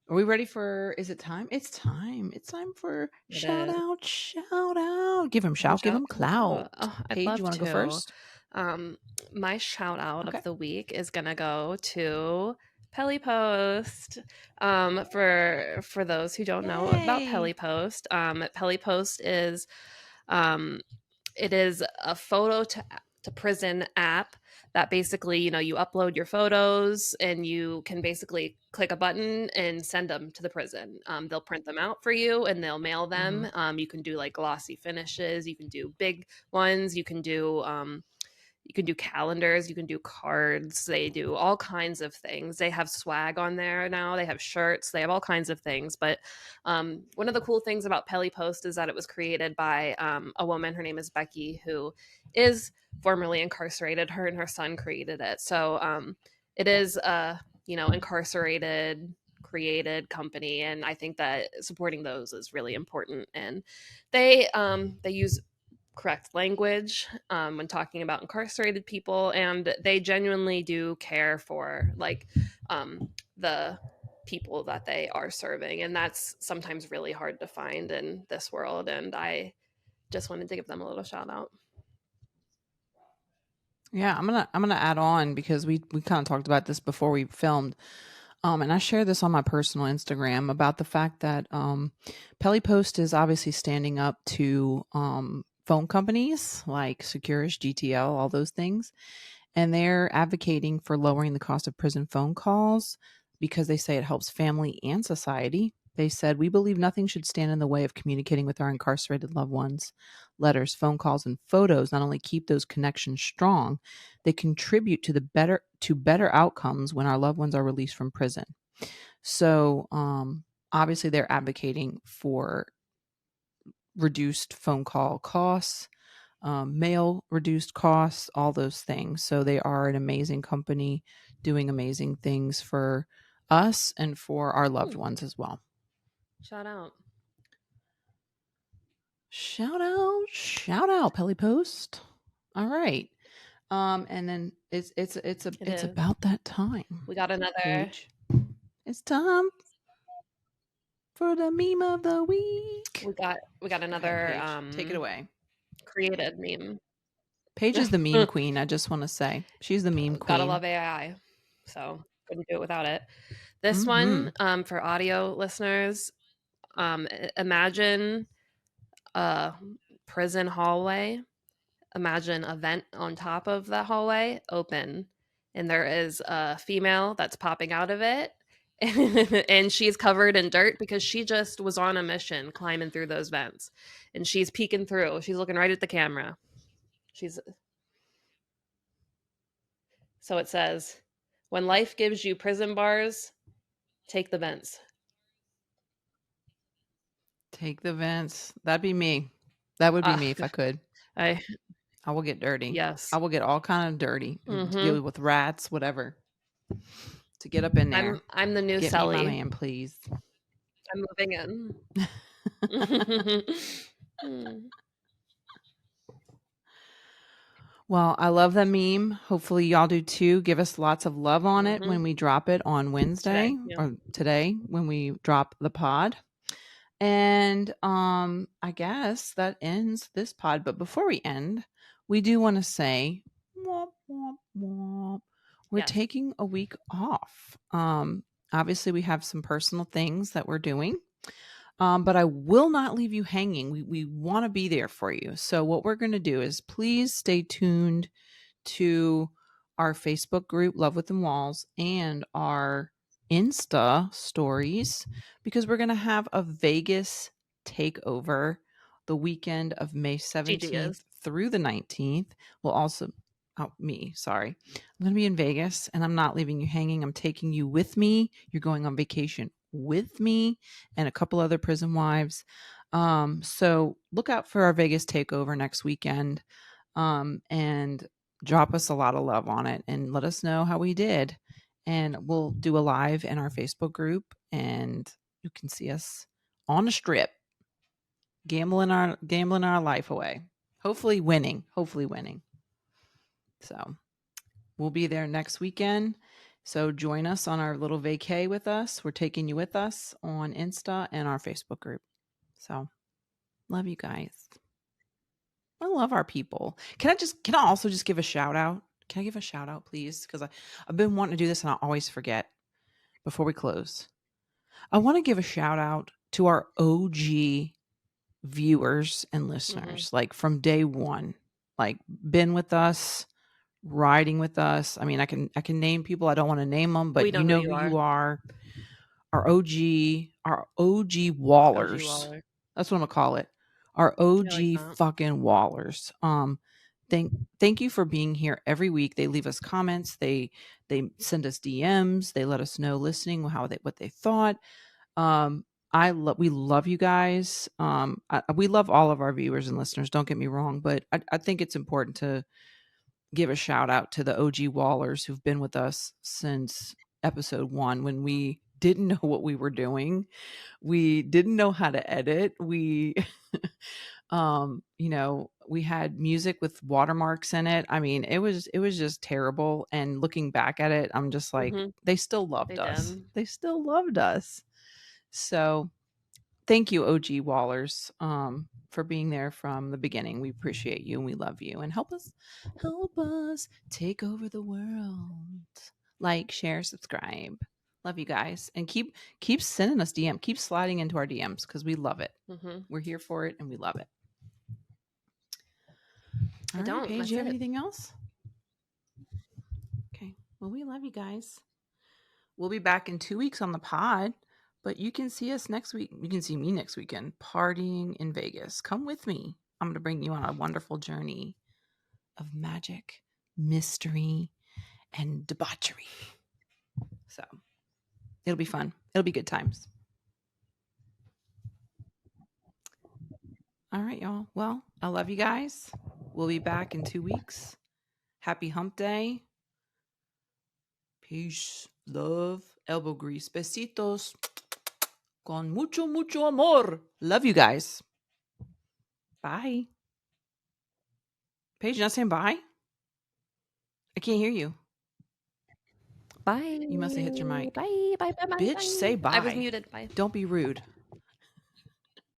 Are we ready for, is it time? It's time. It's time for It shout is. out, shout out. Give him Give 'em shout, give shout, him give 'em clout. clout. Oh, I'd Paige, you love want to go to. first? My shout out Okay. of the week is gonna go to Post. For those who don't know about Yay. Post is um, it is a photo to prison app that basically, you upload your photos and you can basically click a button and send them to the prison. They'll print them out for you and they'll mail Mm-hmm. them. You can do like glossy finishes, you can do big ones, you can do calendars, you can do cards, they do all kinds of things. They have swag on there now, they have shirts, they have all kinds of things. But one of the cool things about Post is that it was created by a woman. Her name is Becky, who is formerly incarcerated. Her and her son created it. So it is a incarcerated created company, and I think that supporting those is really important. And they use correct language when talking about incarcerated people, and they genuinely do care for the people that they are serving, and that's sometimes really hard to find in this world. And I just wanted to give them a little shout out. Yeah, I'm gonna add on because we kind of talked about this before we filmed. And I shared this on my personal Instagram about the fact that Post is obviously standing up to phone companies like Securus, GTL, all those things. And they're advocating for lowering the cost of prison phone calls because they say it helps family and society. They said, we believe nothing should stand in the way of communicating with our incarcerated loved ones. Letters, phone calls, and photos not only keep those connections strong, they contribute to better outcomes when our loved ones are released from prison. So obviously they're advocating for reduced phone call costs, mail reduced costs, all those things. So they are an amazing company doing amazing things for us and for our loved ones as well. Shout out. Shout out, Post. All right. And then It it's is. about that time, We got another. Paige. It's time for the meme of the week. We got Go ahead, another Paige. Take it away. created meme. Paige is the meme queen. I just want to say she's the meme Gotta queen. love AI, so couldn't do it without it. This Mm-hmm. one, for audio listeners, imagine a prison hallway, imagine a vent on top of the hallway open, and there is a female that's popping out of it. And she's covered in dirt because she just was on a mission climbing through those vents. And she's peeking through. She's looking right at the camera. She's So it says, "When life gives you prison bars, take the vents." Take the vents. That'd be me. That would be me if I could. I I will get dirty. Yes. I will get all kind of dirty and deal Mhm. with rats, whatever, to get up in there. I'm the new Get me my Sully. man, please. I'm moving in. Mm. Well, I love the meme. Hopefully, y'all do too. Give us lots of love on it when Mhm. we drop it on Wednesday Today, yeah. or today when we drop the pod. And I guess that ends this pod. But before we end, we do want to say womp, womp, womp. We're Yes. taking a week off. Obviously, we have some personal things that we're doing. But I will not leave you hanging. We want to be there for you. So what we're going to do is please stay tuned to our Facebook group, Love Within Walls, and our Insta stories because we're going to have a Vegas takeover the weekend of May Gigi 17th is. through the 19th. We'll also, sorry. I'm going to be in Vegas and I'm not leaving you hanging. I'm taking you with me. You're going on vacation with me and a couple other prison wives. So look out for our Vegas takeover next weekend. And drop us a lot of love on it and let us know how we did. And we'll do a live in our Facebook group and you can see us on the strip gambling our life away. Hopefully winning. So we'll be there next weekend. So join us on our little vacay with us. We're taking you with us on Insta and our Facebook group. So love you guys. I love our people. Can I also just give a shout out? Can I give a shout out, please? Because I've been wanting to do this and I always forget before we close. I want to give a shout out to our OG viewers and listeners, like from day one, like been with us, riding with us. I mean, I can name people. I don't want to name them, but We you know who know you who are. you are. Our OG OG Wallers. Waller. That's what I'm gonna call it. Our I like OG that. fucking Wallers. Thank you for being here every week. They leave us comments. They send us DMs. They let us know listening what they thought. We love you guys. We love all of our viewers and listeners. Don't get me wrong, but I think it's important to give a shout out to the OG Wallers who've been with us since episode 1 when we didn't know what we were doing. We didn't know how to edit. We we had music with watermarks in it. I mean, it was just terrible, and looking back at it, I'm just like Mhm. they still They loved us. did. They still loved us. So, thank you OG Wallers for being there from the beginning. We appreciate you and we love you and help us take over the world. Like, share, subscribe. Love you guys and keep sending us DM. Keep sliding into our DMs because we love it. Mhm. We're here for it and we love it. All I right, don't. Paige, That's you have it. anything else? Okay. Well, we love you guys. We'll be back in 2 weeks on the pod, but you can see us next week. You can see me next weekend partying in Vegas. Come with me. I'm going to bring you on a wonderful journey of magic, mystery, and debauchery. So it'll be fun. It'll be good times. All right, y'all. Well, I love you guys. We'll be back in 2 weeks. Happy hump day. Peace, love, elbow grease, besitos. Con mucho, mucho amor. Love you guys. Bye. Paige, you're not saying bye? I can't hear you. Bye. You must have hit your mic. Bye. Bye. Bye. Bye. Bitch, say Bye. I was bye. muted. Bye. Don't be rude.